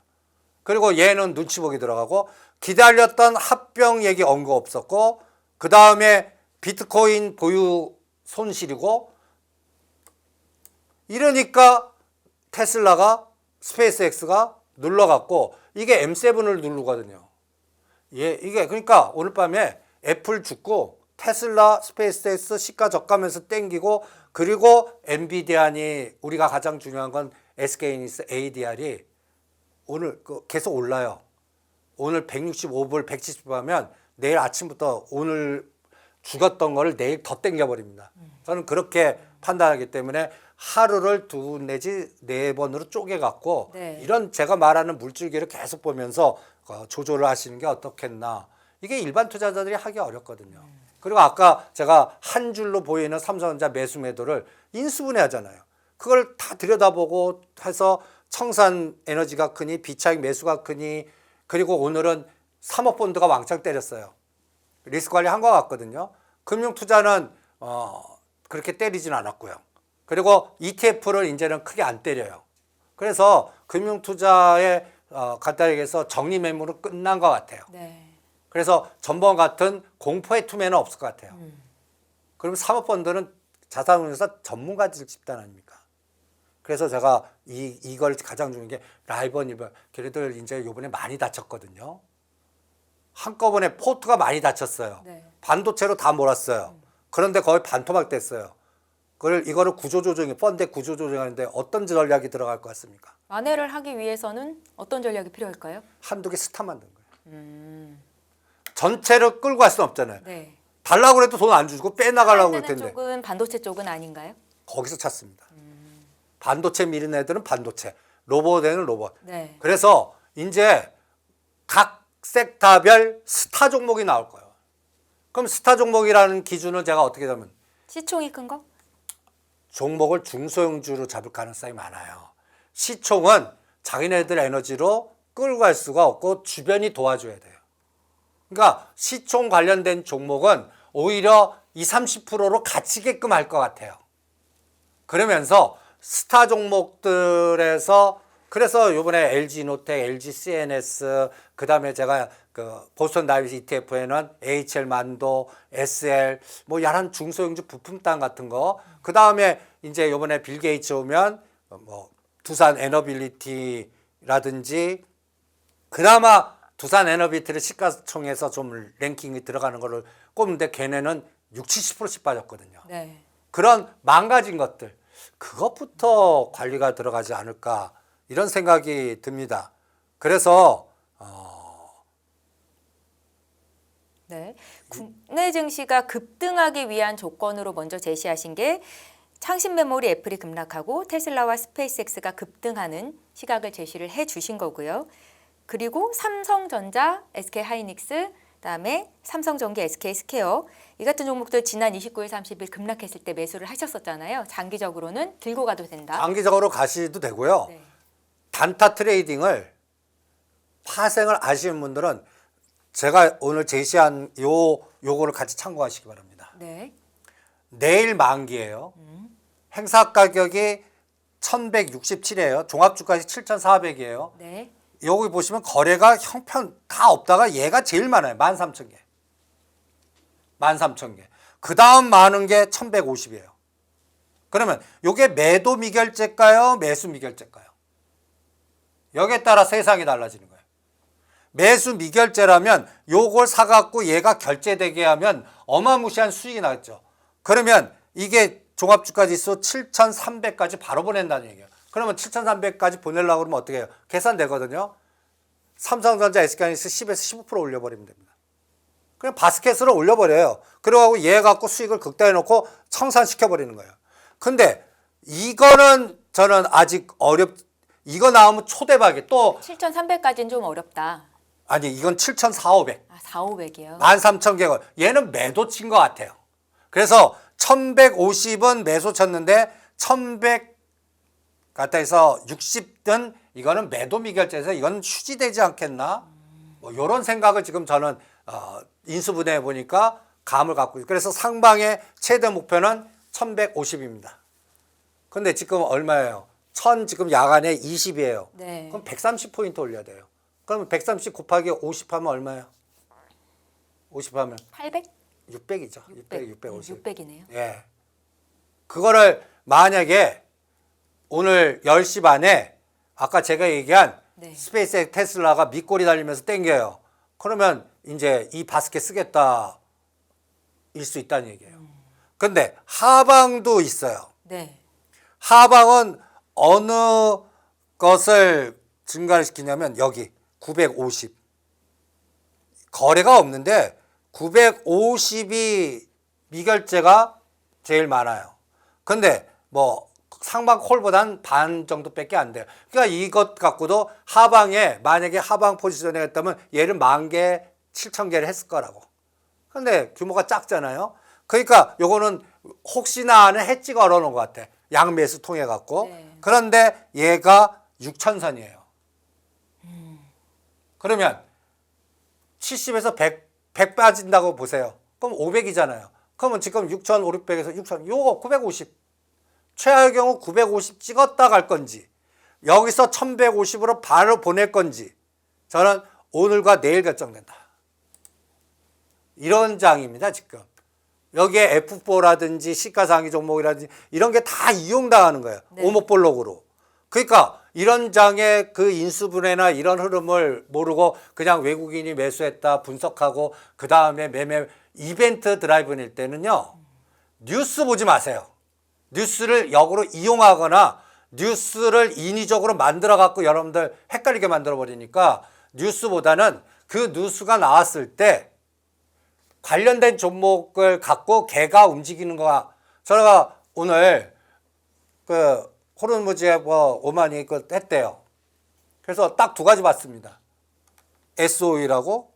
그리고 얘는 눈치 보기 들어가고 기다렸던 합병 얘기 언급 없었고 그 다음에 비트코인 보유 손실이고 이러니까 테슬라가 스페이스X가 눌러갖고 이게 M7을 누르거든요. 예, 이게 그러니까 오늘 밤에 애플 죽고 테슬라, 스페이스X 시가 저가면서 땡기고 그리고 엔비디아니 우리가 가장 중요한 건 SK이니스 ADR이 오늘 계속 올라요. 오늘 165불, 170불 하면 내일 아침부터 오늘 죽었던 거를 내일 더 땡겨버립니다. 저는 그렇게 판단하기 때문에 하루를 2 내지 4번으로 쪼개갖고 네. 이런 제가 말하는 물줄기를 계속 보면서 조절을 하시는 게 어떻겠나. 이게 일반 투자자들이 하기 어렵거든요. 그리고 아까 제가 한 줄로 보이는 삼성전자 매수 매도를 인수분해하잖아요. 그걸 다 들여다보고 해서 청산 에너지가 크니 비차익 매수가 크니 그리고 오늘은 사모펀드가 왕창 때렸어요. 리스크 관리 한 것 같거든요. 금융투자는 그렇게 때리진 않았고요. 그리고 ETF를 이제는 크게 안 때려요. 그래서 금융투자에 간단히 얘기해서 정리 매물은 끝난 것 같아요. 네. 그래서 전번 같은 공포의 투매는 없을 것 같아요. 그럼 사모펀드는 자산운용사 전문가들 집단 아닙니까? 그래서 제가 이걸 가장 중요한 게 라이버니벌 걔네들 이제 요번에 많이 다쳤거든요. 한꺼번에 포트가 많이 다쳤어요. 네. 반도체로 다 몰았어요. 그런데 거의 반토막 됐어요. 이거를 구조조정이 펀드 구조조정하는데 어떤 전략이 들어갈 것 같습니까? 만회를 하기 위해서는 어떤 전략이 필요할까요? 한두 개 스타 만든 거예요. 전체를 끌고 갈 수는 없잖아요. 네. 달라고 해도 돈 안 주고 빼나가려고 그럴 되는 텐데 쪽은 반도체 쪽은 아닌가요? 거기서 찾습니다. 반도체 미는 애들은 반도체, 로봇에는 로봇. 네. 그래서 이제 각 섹터별 스타 종목이 나올 거예요. 그럼 스타 종목이라는 기준을 제가 어떻게 잡으면 시총이 큰 거? 종목을 중소형주로 잡을 가능성이 많아요. 시총은 자기네들 에너지로 끌고 갈 수가 없고 주변이 도와줘야 돼요. 그러니까 시총 관련된 종목은 오히려 20, 30%로 갇히게끔 할 것 같아요. 그러면서 스타 종목들에서 그래서 이번에 LG노텍, LG CNS 그다음에 제가 그 보스턴 다이비스 ETF에는 AHL 만도, SL 뭐 야한 중소형주 부품당 같은 거 그다음에 이제 이번에 빌 게이츠 오면 뭐 두산 에너빌리티라든지 그나마 두산 에너빌리티를 시가총에서 좀 랭킹이 들어가는 거를 꼽는데 걔네는 60, 70%씩 빠졌거든요. 네. 그런 망가진 것들 그것부터 관리가 들어가지 않을까 이런 생각이 듭니다. 그래서 네. 국내 증시가 급등하기 위한 조건으로 먼저 제시하신 게 창신 메모리 애플이 급락하고 테슬라와 스페이스X가 급등하는 시각을 제시를 해 주신 거고요. 그리고 삼성전자, SK하이닉스, 그다음에 삼성전기, SK스퀘어 이 같은 종목들 지난 29일, 30일 급락했을 때 매수를 하셨었잖아요. 장기적으로는 들고 가도 된다. 장기적으로 가시도 되고요. 네. 단타 트레이딩을 파생을 아시는 분들은 제가 오늘 제시한 요 요거를 같이 참고하시기 바랍니다. 네. 내일 만기예요. 행사 가격이 1167이에요. 종합주가시 7400이에요. 네. 여기 보시면 거래가 형편 다 없다가 얘가 제일 많아요. 13,000개. 13,000개. 그 다음 많은 게 1150이에요. 그러면 요게 매도 미결제일까요? 매수 미결제일까요? 여기에 따라 세상이 달라지는 거예요. 매수 미결제라면 요걸 사갖고 얘가 결제되게 하면 어마무시한 수익이 나겠죠. 그러면 이게 종합주가지수 7,300까지 바로 보낸다는 얘기예요. 그러면 7,300까지 보내려고 그러면 어떻게 해요? 계산되거든요. 삼성전자, SK하이닉스 10에서 15% 올려버리면 됩니다. 그냥 바스켓으로 올려버려요. 그러고 얘 갖고 수익을 극대화해놓고 청산시켜버리는 거예요. 근데 이거는 저는 아직 이거 나오면 초대박이 또 7,300까지는 좀 어렵다. 아니 이건 7,400, 아, 4,500이요. 13,000개가 얘는 매도 친 것 같아요. 그래서 1,150은 매수 쳤는데 1,100 갖다 해서 60든 이거는 매도 미결제에서 이건 휴지되지 않겠나? 뭐 이런 생각을 지금 저는 인수분해해 보니까 감을 갖고 있어요. 그래서 상방의 최대 목표는 1,150입니다. 근데 지금 얼마예요? 1,000 지금 야간에 20이에요. 네. 그럼 130포인트 올려야 돼요. 그러면 130 곱하기 50 하면 얼마예요? 50 하면 800? 600이죠. 650. 600이네요. 예. 그거를 만약에 오늘 10시 반에 아까 제가 얘기한 네. 스페이스X 테슬라가 밑꼬리 달리면서 땡겨요. 그러면 이제 이 바스켓 쓰겠다 일 수 있다는 얘기예요. 근데 하방도 있어요. 네. 하방은 어느 것을 증가를 시키냐면 여기 950. 거래가 없는데 950이 미결제가 제일 많아요. 근데 뭐 상방 콜보단 반 정도밖에 안 돼요. 그러니까 이것 갖고도 하방에 만약에 하방 포지션에 했다면 얘를 10,000개, 7,000개를 했을 거라고. 근데 규모가 작잖아요. 그러니까 요거는 혹시나 하는 해지 걸어놓은 것 같아. 양매수 통해 갖고. 네. 그런데 얘가 6,000선이에요. 그러면 70에서 100 빠진다고 보세요. 그럼 500이잖아요. 그러면 지금 6,500에서 6,000, 요거 950. 최하의 경우 950 찍었다 갈 건지, 여기서 1,150으로 바로 보낼 건지, 저는 오늘과 내일 결정된다. 이런 장입니다, 지금. 여기에 F4라든지 시가상위 종목이라든지 이런 게 다 이용당하는 거예요. 네. 오목볼록으로. 그러니까 이런 장의 그 인수분해나 이런 흐름을 모르고 그냥 외국인이 매수했다 분석하고 그 다음에 매매 이벤트 드라이브일 때는요. 뉴스 보지 마세요. 뉴스를 역으로 이용하거나 뉴스를 인위적으로 만들어 갖고 여러분들 헷갈리게 만들어 버리니까 뉴스보다는 그 뉴스가 나왔을 때 관련된 종목을 갖고 걔가 움직이는 거가 제가 오늘 그 호르무즈에 뭐 오만이 그 했대요. 그래서 딱 두 가지 봤습니다. SOE라고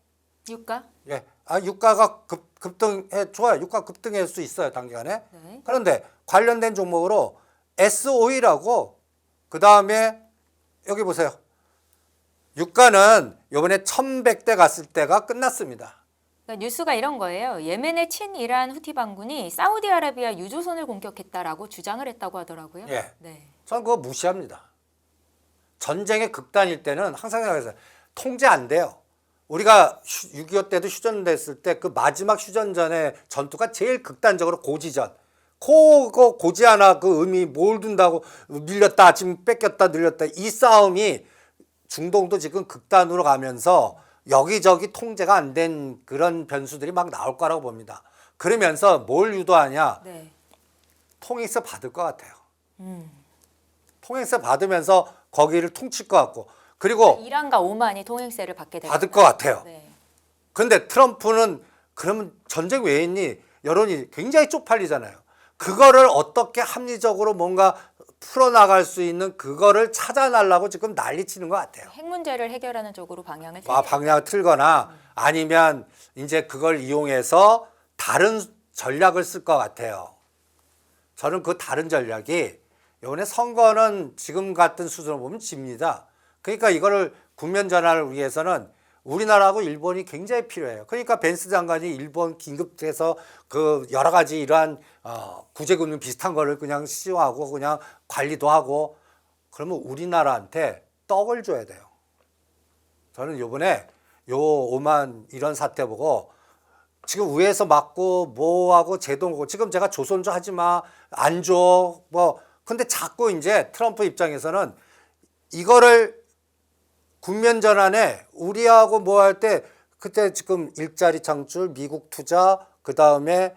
유가? 예. 유가가 급등해 좋아요. 유가 급등할 수 있어요, 단기간에. 네. 그런데 관련된 종목으로 SOE라고 그다음에 여기 보세요. 유가는 이번에 1,100대 갔을 때가 끝났습니다. 그러니까 뉴스가 이런 거예요. 예멘의 친이란 후티 반군이 사우디아라비아 유조선을 공격했다라고 주장을 했다고 하더라고요. 예. 네. 저는 그거 무시합니다. 전쟁의 극단일 때는 항상 생각해서 통제 안 돼요. 우리가 6.25 때도 휴전됐을 때 그 마지막 휴전전의 전투가 제일 극단적으로 고지전. 고지 하나 그 의미 뭘 둔다고 밀렸다 지금 뺏겼다 늘렸다 이 싸움이 중동도 지금 극단으로 가면서 여기저기 통제가 안 된 그런 변수들이 막 나올 거라고 봅니다. 그러면서 뭘 유도하냐? 네. 통행세 받을 것 같아요. 통행세 받으면서 거기를 통칠 것 같고 그리고 이란과 오만이 통행세를 받게 되고 받을 것 같아요. 네. 근데 트럼프는 그러면 전쟁 왜 했니? 여론이 굉장히 쪽팔리잖아요. 그거를 어떻게 합리적으로 뭔가 풀어나갈 수 있는 그거를 찾아내려고 지금 난리치는 것 같아요. 핵 문제를 해결하는 쪽으로 방향을 방향을 틀거나 아니면 이제 그걸 이용해서 다른 전략을 쓸 것 같아요. 저는 그 다른 전략이 이번에 선거는 지금 같은 수준으로 보면 집니다. 그러니까 이거를 국면 전환을 위해서는 우리나라하고 일본이 굉장히 필요해요. 그러니까 벤스 장관이 일본 긴급해서 그 여러 가지 이러한 구제금융 비슷한 거를 그냥 시정하고 그냥 관리도 하고 그러면 우리나라한테 떡을 줘야 돼요. 저는 요번에 요 오만 이런 사태 보고 지금 위에서 맞고 뭐하고 제동하고 지금 제가 조선조 하지 마, 안 줘, 뭐 근데 자꾸 이제 트럼프 입장에서는 이거를 국면 전환에 우리하고 뭐 할 때 그때 지금 일자리 창출, 미국 투자, 그 다음에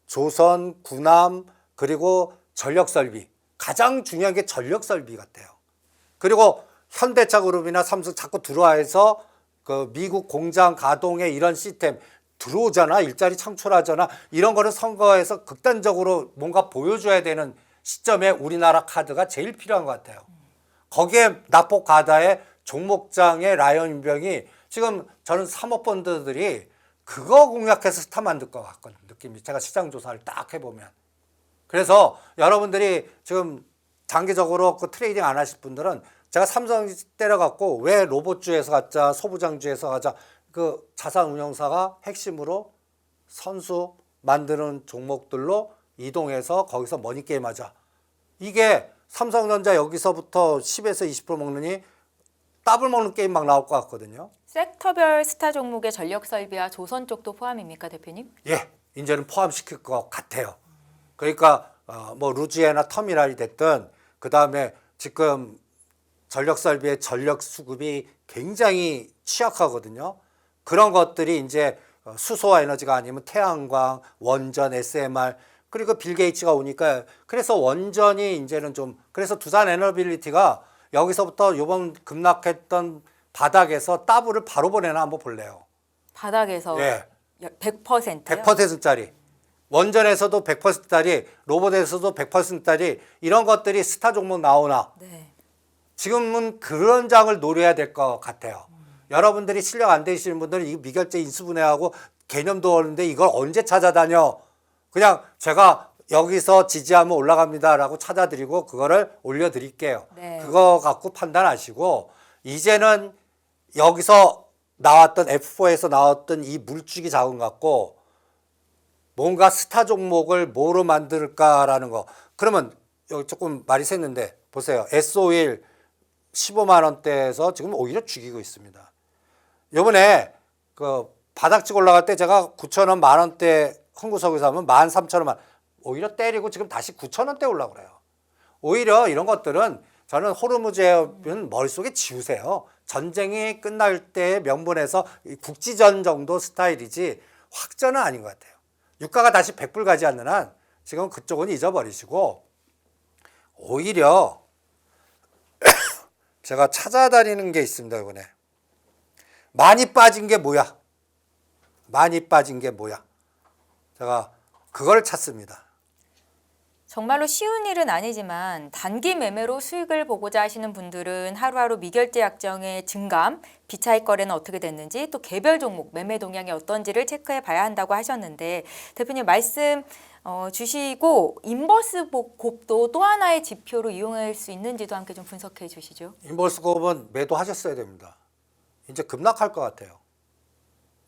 조선, 군함, 그리고 전력 설비. 가장 중요한 게 전력 설비 같아요. 그리고 현대차 그룹이나 삼성 자꾸 들어와서 그 미국 공장 가동에 이런 시스템 들어오잖아. 일자리 창출하잖아. 이런 거는 선거에서 극단적으로 뭔가 보여줘야 되는 시점에 우리나라 카드가 제일 필요한 것 같아요. 거기에 납폭 가다에 종목장의 라이언 인병이 지금 저는 사모펀드들이 그거 공략해서 스타 만들 것 같거든요. 느낌이. 제가 시장 조사를 딱 해보면. 그래서 여러분들이 지금 장기적으로 그 트레이딩 안 하실 분들은 제가 삼성 때려갖고 왜 로봇주에서 가자, 소부장주에서 가자, 그 자산 운용사가 핵심으로 선수 만드는 종목들로 이동해서 거기서 머니게임 하자. 이게 삼성전자 여기서부터 10에서 20% 먹느니 더블 먹는 게임 막 나올 것 같거든요. 섹터별 스타 종목의 전력 설비와 조선 쪽도 포함입니까, 대표님? 예, 이제는 포함시킬 것 같아요. 그러니까 뭐 루지애나 터미널이 됐든 그 다음에 지금 전력 설비의 전력 수급이 굉장히 취약하거든요. 그런 것들이 이제 수소와 에너지가 아니면 태양광, 원전, SMR 그리고 빌 게이츠가 오니까 그래서 원전이 이제는 좀 그래서 두산 에너빌리티가 여기서부터 이번 급락했던 바닥에서 더블을 바로 보내나 한번 볼래요. 바닥에서 예. 100%요? 100%짜리. 원전에서도 100%짜리, 로봇에서도 100%짜리 이런 것들이 스타 종목 나오나 네. 지금은 그런 장을 노려야 될 것 같아요. 여러분들이 실력 안 되시는 분들은 이 미결제 인수분해하고 개념도 없는데 이걸 언제 찾아다녀? 그냥 제가 여기서 지지하면 올라갑니다라고 찾아드리고 그거를 올려드릴게요. 네. 그거 갖고 판단하시고 이제는 여기서 나왔던 F4에서 나왔던 이 물주기 자금 갖고 뭔가 스타 종목을 뭐로 만들까라는 거. 그러면 여기 조금 말이 샜는데 보세요. S51 15만 원대에서 지금 오히려 죽이고 있습니다. 요번에 그 바닥찍 올라갈 때 제가 9,000원 만 원대 흥구석에서 하면 13,000원 오히려 때리고 지금 다시 9,000원대 올라고 그래요. 오히려 이런 것들은 저는 호르무즈는 머릿속에 지우세요. 전쟁이 끝날 때 명분에서 국지전 정도 스타일이지 확전은 아닌 것 같아요. 유가가 다시 100불 가지 않는 한 지금 그쪽은 잊어버리시고 오히려 제가 찾아다니는 게 있습니다. 이번에 많이 빠진 게 뭐야? 많이 빠진 게 뭐야? 제가 그걸 찾습니다. 정말로 쉬운 일은 아니지만 단기 매매로 수익을 보고자 하시는 분들은 하루하루 미결제 약정의 증감, 비차익 거래는 어떻게 됐는지 또 개별 종목 매매 동향이 어떤지를 체크해 봐야 한다고 하셨는데 대표님 말씀 주시고 인버스 곱도 또 하나의 지표로 이용할 수 있는지도 함께 좀 분석해 주시죠. 인버스 곱은 매도하셨어야 됩니다. 이제 급락할 것 같아요.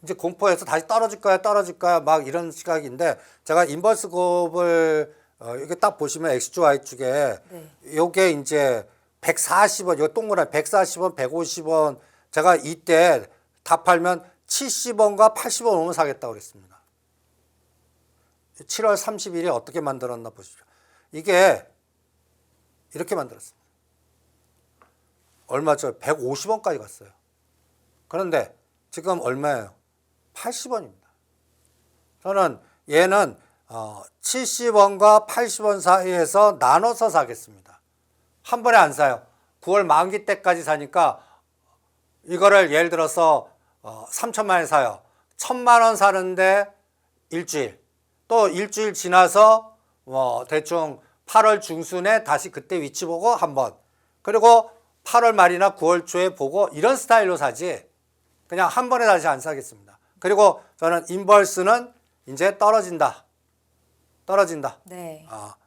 이제 공포에서 다시 떨어질까요 막 이런 시각인데 제가 인버스 곱을 이게 딱 보시면 XY 축에 네. 요게 이제 140원, 이거 동그란 140원, 150원 제가 이때 다 팔면 70원과 80원 오면 사겠다고 그랬습니다. 7월 30일에 어떻게 만들었나 보십시오. 이게 이렇게 만들었습니다. 얼마죠? 150원까지 갔어요. 그런데 지금 얼마예요? 80원입니다. 저는 얘는 70원과 80원 사이에서 나눠서 사겠습니다. 한 번에 안 사요. 9월 만기 때까지 사니까 이거를 예를 들어서 3천만 원에 사요. 1,000만 원 사는데 일주일. 또 일주일 지나서 대충 8월 중순에 다시 그때 위치 보고 한 번. 그리고 8월 말이나 9월 초에 보고 이런 스타일로 사지 그냥 한 번에 다시 안 사겠습니다. 그리고 저는 인버스는 이제 떨어진다. 네.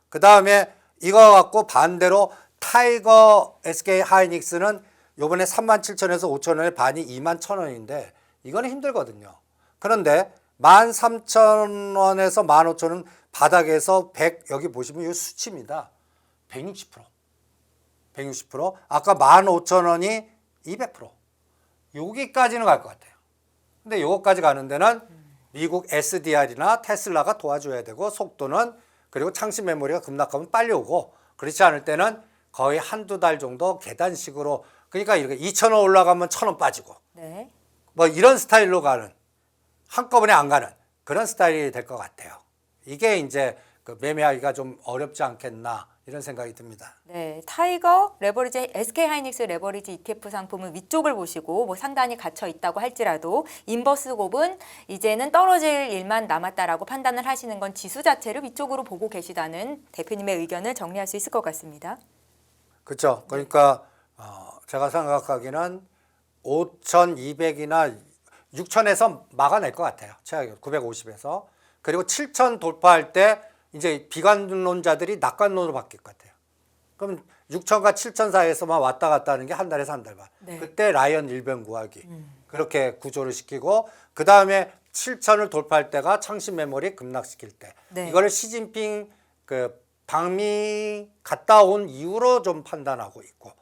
그 다음에 이거 갖고 반대로 타이거 SK 하이닉스는 요번에 37,000원에서 5,000원에 반이 21,000원인데 이거는 힘들거든요. 그런데 13,000원에서 15,000원 바닥에서 100 여기 보시면 이 수치입니다. 160%. 160%. 아까 15,000원이 200%. 여기까지는 갈 것 같아요. 근데 요거까지 가는 데는 미국 SDR이나 테슬라가 도와줘야 되고 속도는 그리고 창신 메모리가 급락하면 빨리 오고 그렇지 않을 때는 거의 한두 달 정도 계단식으로 그러니까 이렇게 2,000원 올라가면 1,000원 빠지고 네. 뭐 이런 스타일로 가는 한꺼번에 안 가는 그런 스타일이 될 것 같아요. 이게 이제 그 매매하기가 좀 어렵지 않겠나 이런 생각이 듭니다. 네, 타이거 레버리지 SK 하이닉스 레버리지 ETF 상품은 위쪽을 보시고 뭐 상단이 갇혀 있다고 할지라도 인버스 곱은 이제는 떨어질 일만 남았다라고 판단을 하시는 건 지수 자체를 위쪽으로 보고 계시다는 대표님의 의견을 정리할 수 있을 것 같습니다. 그렇죠. 그러니까 제가 생각하기는 5,200이나 6,000에서 막아낼 것 같아요. 최악으로 950에서 그리고 7,000 돌파할 때 이제 비관론자들이 낙관론으로 바뀔 것 같아요. 그럼 6,000과 7,000 사이에서만 왔다 갔다 하는 게 한 달에서 한 달 반. 네. 그때 라이언 일변 구하기 그렇게 구조를 시키고 그 다음에 7,000을 돌파할 때가 창신 메모리 급락시킬 때 네. 이거를 시진핑 그 방미 갔다 온 이후로 좀 판단하고 있고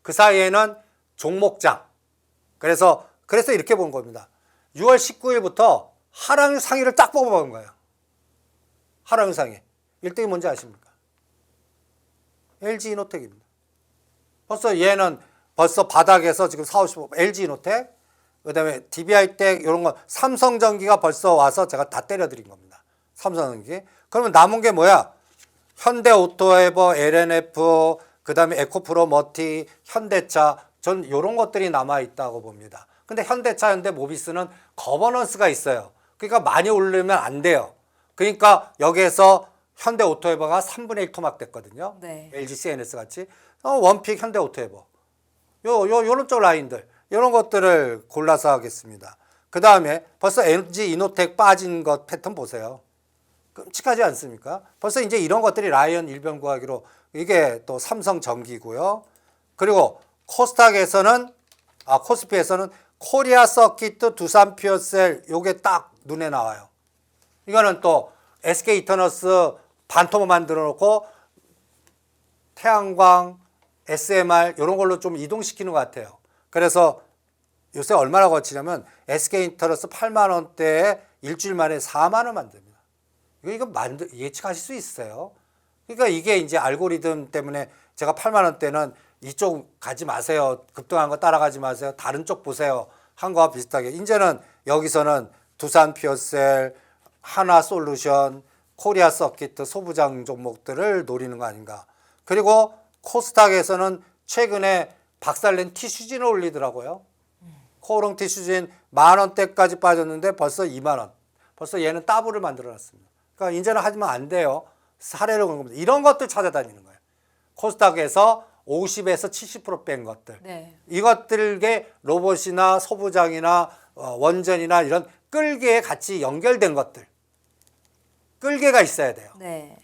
그 사이에는 종목장 그래서 이렇게 본 겁니다. 6월 19일부터 하락 상위를 딱 뽑아본 거예요. 하락 상위 1등이 뭔지 아십니까? LG이노텍입니다. 벌써 얘는 벌써 바닥에서 지금 40, 50, LG이노텍 그다음에 DBI텍 이런 거 삼성전기가 벌써 와서 제가 다 때려드린 겁니다. 삼성전기. 그러면 남은 게 뭐야? 현대오토에버, LNF, 그다음에 에코프로머티, 현대차 전 이런 것들이 남아 있다고 봅니다. 근데 현대차, 현대모비스는 거버넌스가 있어요. 그러니까 많이 오르면 안 돼요. 그러니까 여기에서 현대오토에버가 3분의 1 토막됐거든요. 네. LG CNS 같이 원픽 현대오토에버 요런 쪽 라인들 이런 것들을 골라서 하겠습니다. 그 다음에 벌써 LG 이노텍 빠진 것 패턴 보세요. 끔찍하지 않습니까? 벌써 이제 이런 것들이 라이언 일변 구하기로 이게 또 삼성전기고요. 그리고 코스닥에서는 코스피에서는 코리아 서킷, 두산 퓨어셀 요게 딱 눈에 나와요. 이거는 또 SK 이터너스 반토막 만들어 놓고 태양광, SMR 이런 걸로 좀 이동시키는 것 같아요. 그래서 요새 얼마나 거치냐면 SK 이터너스 8만 원대에 일주일 만에 4만 원 만듭니다. 이거 예측하실 수 있어요. 그러니까 이게 이제 알고리즘 때문에 제가 8만 원대는 이쪽 가지 마세요. 급등한 거 따라가지 마세요. 다른 쪽 보세요. 한 거와 비슷하게. 이제는 여기서는 두산 퓨어셀, 하나솔루션, 코리아 서킷 소부장 종목들을 노리는 거 아닌가. 그리고 코스닥에서는 최근에 박살낸 티슈진을 올리더라고요. 코오롱 티슈진 10,000원대까지 빠졌는데 벌써 2만 원. 벌써 얘는 더블을 만들어 놨습니다. 그러니까 이제는 하지면 안 돼요. 사례를 보는 겁니다. 이런 것들 찾아다니는 거예요. 코스닥에서 50에서 70% 뺀 것들. 네. 이것들게 로봇이나 소부장이나 원전이나 이런 끌개에 같이 연결된 것들. 끌개가 있어야 돼요. 네.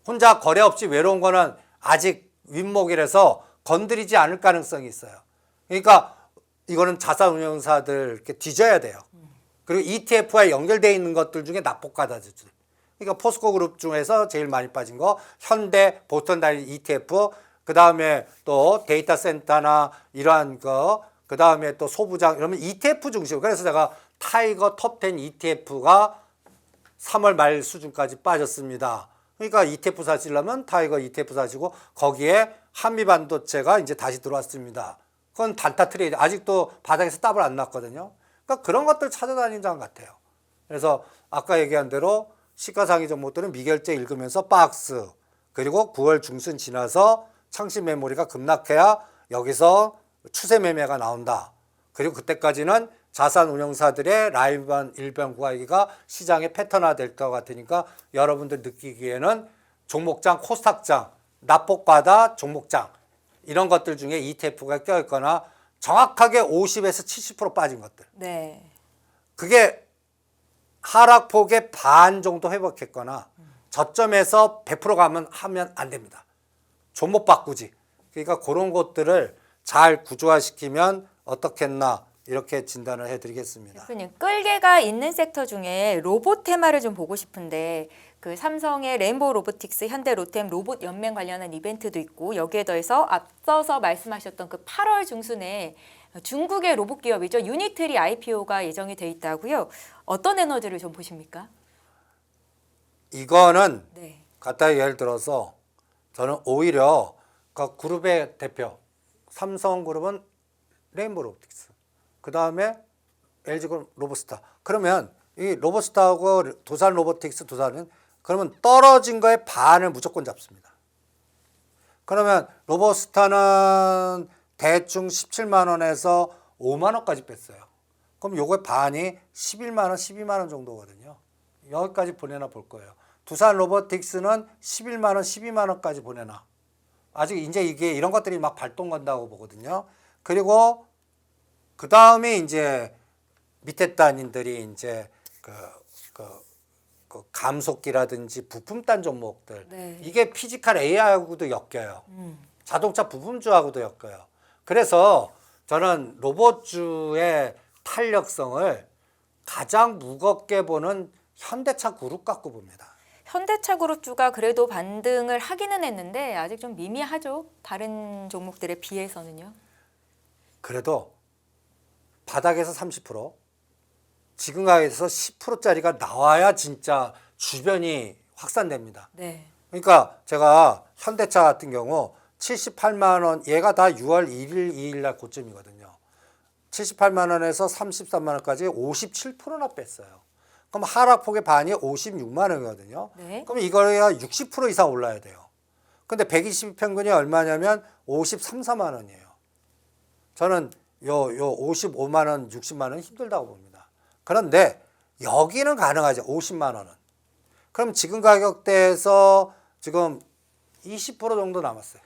혼자 거래 없이 외로운 거는 아직 윗목이라서 건드리지 않을 가능성이 있어요. 그러니까 이거는 자산운용사들 이렇게 뒤져야 돼요. 그리고 ETF와 연결되어 있는 것들 중에 낙폭과다들. 그러니까 포스코 그룹 중에서 제일 많이 빠진 거 현대, 보스턴 다이 ETF, 그 다음에 또 데이터 센터나 이러한 거, 그 다음에 또 소부장 이러면 ETF 중심. 그래서 제가 타이거 톱10 ETF가 3월 말 수준까지 빠졌습니다. 그러니까 ETF 사시려면 타이거 ETF 사시고 거기에 한미반도체가 이제 다시 들어왔습니다. 그건 단타 트레이드. 아직도 바닥에서 더블 안 났거든요. 그러니까 그런 것들 찾아다니는 장 같아요. 그래서 아까 얘기한 대로 시가상위 종목들은 미결제 읽으면서 박스 그리고 9월 중순 지나서 창신 메모리가 급락해야 여기서 추세 매매가 나온다. 그리고 그때까지는 자산 운용사들의 라이브 일변 구하기가 시장의 패턴화 될 것 같으니까 여러분들 느끼기에는 종목장, 코스닥장, 납폭바다 종목장 이런 것들 중에 ETF가 껴있거나 정확하게 50에서 70% 빠진 것들. 네. 그게 하락폭의 반 정도 회복했거나 저점에서 100% 하면 안 됩니다. 종목 바꾸지. 그러니까 그런 것들을 잘 구조화시키면 어떻겠나 이렇게 진단을 해드리겠습니다. 대표님, 끌개가 있는 섹터 중에 로봇 테마를 좀 보고 싶은데 그 삼성의 레인보우 로보틱스, 현대 로템 로봇 연맹 관련한 이벤트도 있고 여기에 더해서 앞서서 말씀하셨던 그 8월 중순에 중국의 로봇 기업이죠. 유니트리 IPO가 예정이 돼 있다고요. 어떤 에너지를 좀 보십니까? 이거는 네. 간단히 예를 들어서 저는 오히려 그 그룹의 대표 삼성그룹은 레인보우 로보틱스, 그 다음에 LG그룹 로보스타. 그러면 이 로보스타하고 두산 로보틱스 두산은 그러면 떨어진 거의 반을 무조건 잡습니다. 그러면 로보스타는 대충 17만 원에서 5만 원까지 뺐어요. 그럼 요거의 반이 11만 원, 12만 원 정도거든요. 여기까지 보내나 볼 거예요. 두산 로보틱스는 11만 원, 12만 원까지 보내나. 아직 이제 이게 이런 것들이 막 발동 간다고 보거든요. 그리고 그 다음에 이제 밑에 단인들이 이제 그 감속기라든지 부품단 종목들. 네. 이게 피지컬 AI하고도 엮여요. 자동차 부품주하고도 엮여요. 그래서 저는 로봇주의 탄력성을 가장 무겁게 보는 현대차 그룹 갖고 봅니다. 현대차 그룹주가 그래도 반등을 하기는 했는데 아직 좀 미미하죠. 다른 종목들에 비해서는요. 그래도 바닥에서 30%, 지금 가격에서 10%짜리가 나와야 진짜 주변이 확산됩니다. 네. 그러니까 제가 현대차 같은 경우 78만 원, 얘가 다 6월 1일, 2일 날 고점이거든요. 78만 원에서 33만 원까지 57%나 뺐어요. 그럼 하락폭의 반이 56만 원이거든요. 네. 그럼 이거야 60% 이상 올라야 돼요. 근데 120 평균이 얼마냐면 53, 4만 원이에요. 저는 요 55만 원, 60만 원 힘들다고 봅니다. 그런데 여기는 가능하죠. 50만 원은. 그럼 지금 가격대에서 지금 20% 정도 남았어요.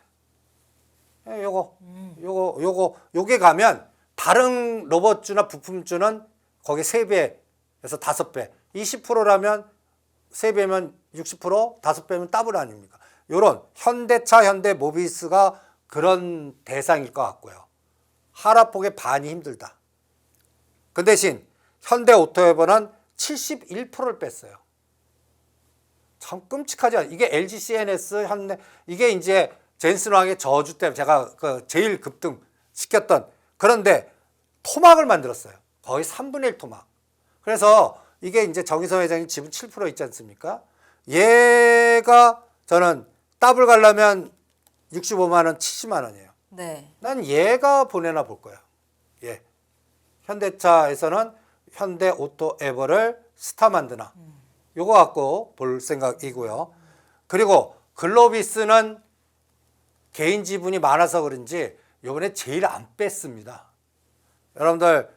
요게 가면 다른 로봇주나 부품주는 거기 3배에서 5배. 20%라면 3배면 60%, 5배면 더블 아닙니까? 요런 현대차, 현대모비스가 그런 대상일 것 같고요. 하락폭의 반이 힘들다. 그 대신 현대오토웨버는 71%를 뺐어요. 참 끔찍하지 않아요? 이게 LG CNS, 현대, 이게 이제 젠슨왕의 저주 때문에 제가 그 제일 급등 시켰던, 그런데 토막을 만들었어요. 거의 3분의 1 토막. 그래서 이게 이제 정의선 회장이 지분 7% 있지 않습니까? 얘가 저는 더블 가려면 65만 원, 70만 원이에요. 네. 난 얘가 보내나 볼 거야. 예. 현대차에서는 현대오토에버를 스타 만드나. 요거 갖고 볼 생각이고요. 그리고 글로비스는 개인 지분이 많아서 그런지 요번에 제일 안 뺐습니다. 여러분들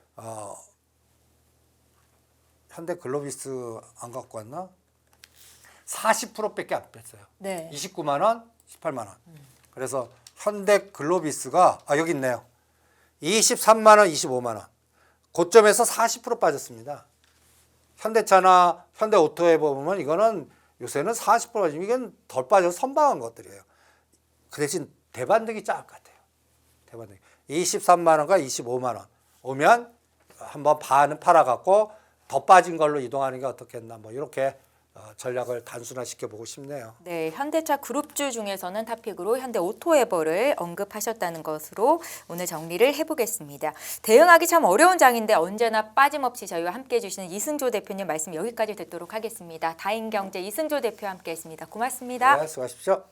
현대 글로비스 안 갖고 왔나? 40%밖에 안 뺐어요. 네. 29만 원, 18만 원. 그래서 현대 글로비스가 여기 있네요. 23만 원, 25만 원. 고점에서 40% 빠졌습니다. 현대차나 현대오토에 보면 이거는 요새는 40% 빠지면 이건 덜 빠져서 선방한 것들이에요. 그 대신 대반등이 작을 것 같아요. 대반등. 23만 원과 25만 원 오면 한번 반은 팔아갖고 더 빠진 걸로 이동하는 게 어떻겠나 뭐 이렇게 전략을 단순화시켜 보고 싶네요. 네, 현대차 그룹주 중에서는 탑픽으로 현대 오토에버를 언급하셨다는 것으로 오늘 정리를 해보겠습니다. 대응하기 참 어려운 장인데 언제나 빠짐없이 저희와 함께해 주시는 이승조 대표님 말씀 여기까지 듣도록 하겠습니다. 다인경제 이승조 대표와 함께했습니다. 고맙습니다. 네, 수고하십시오.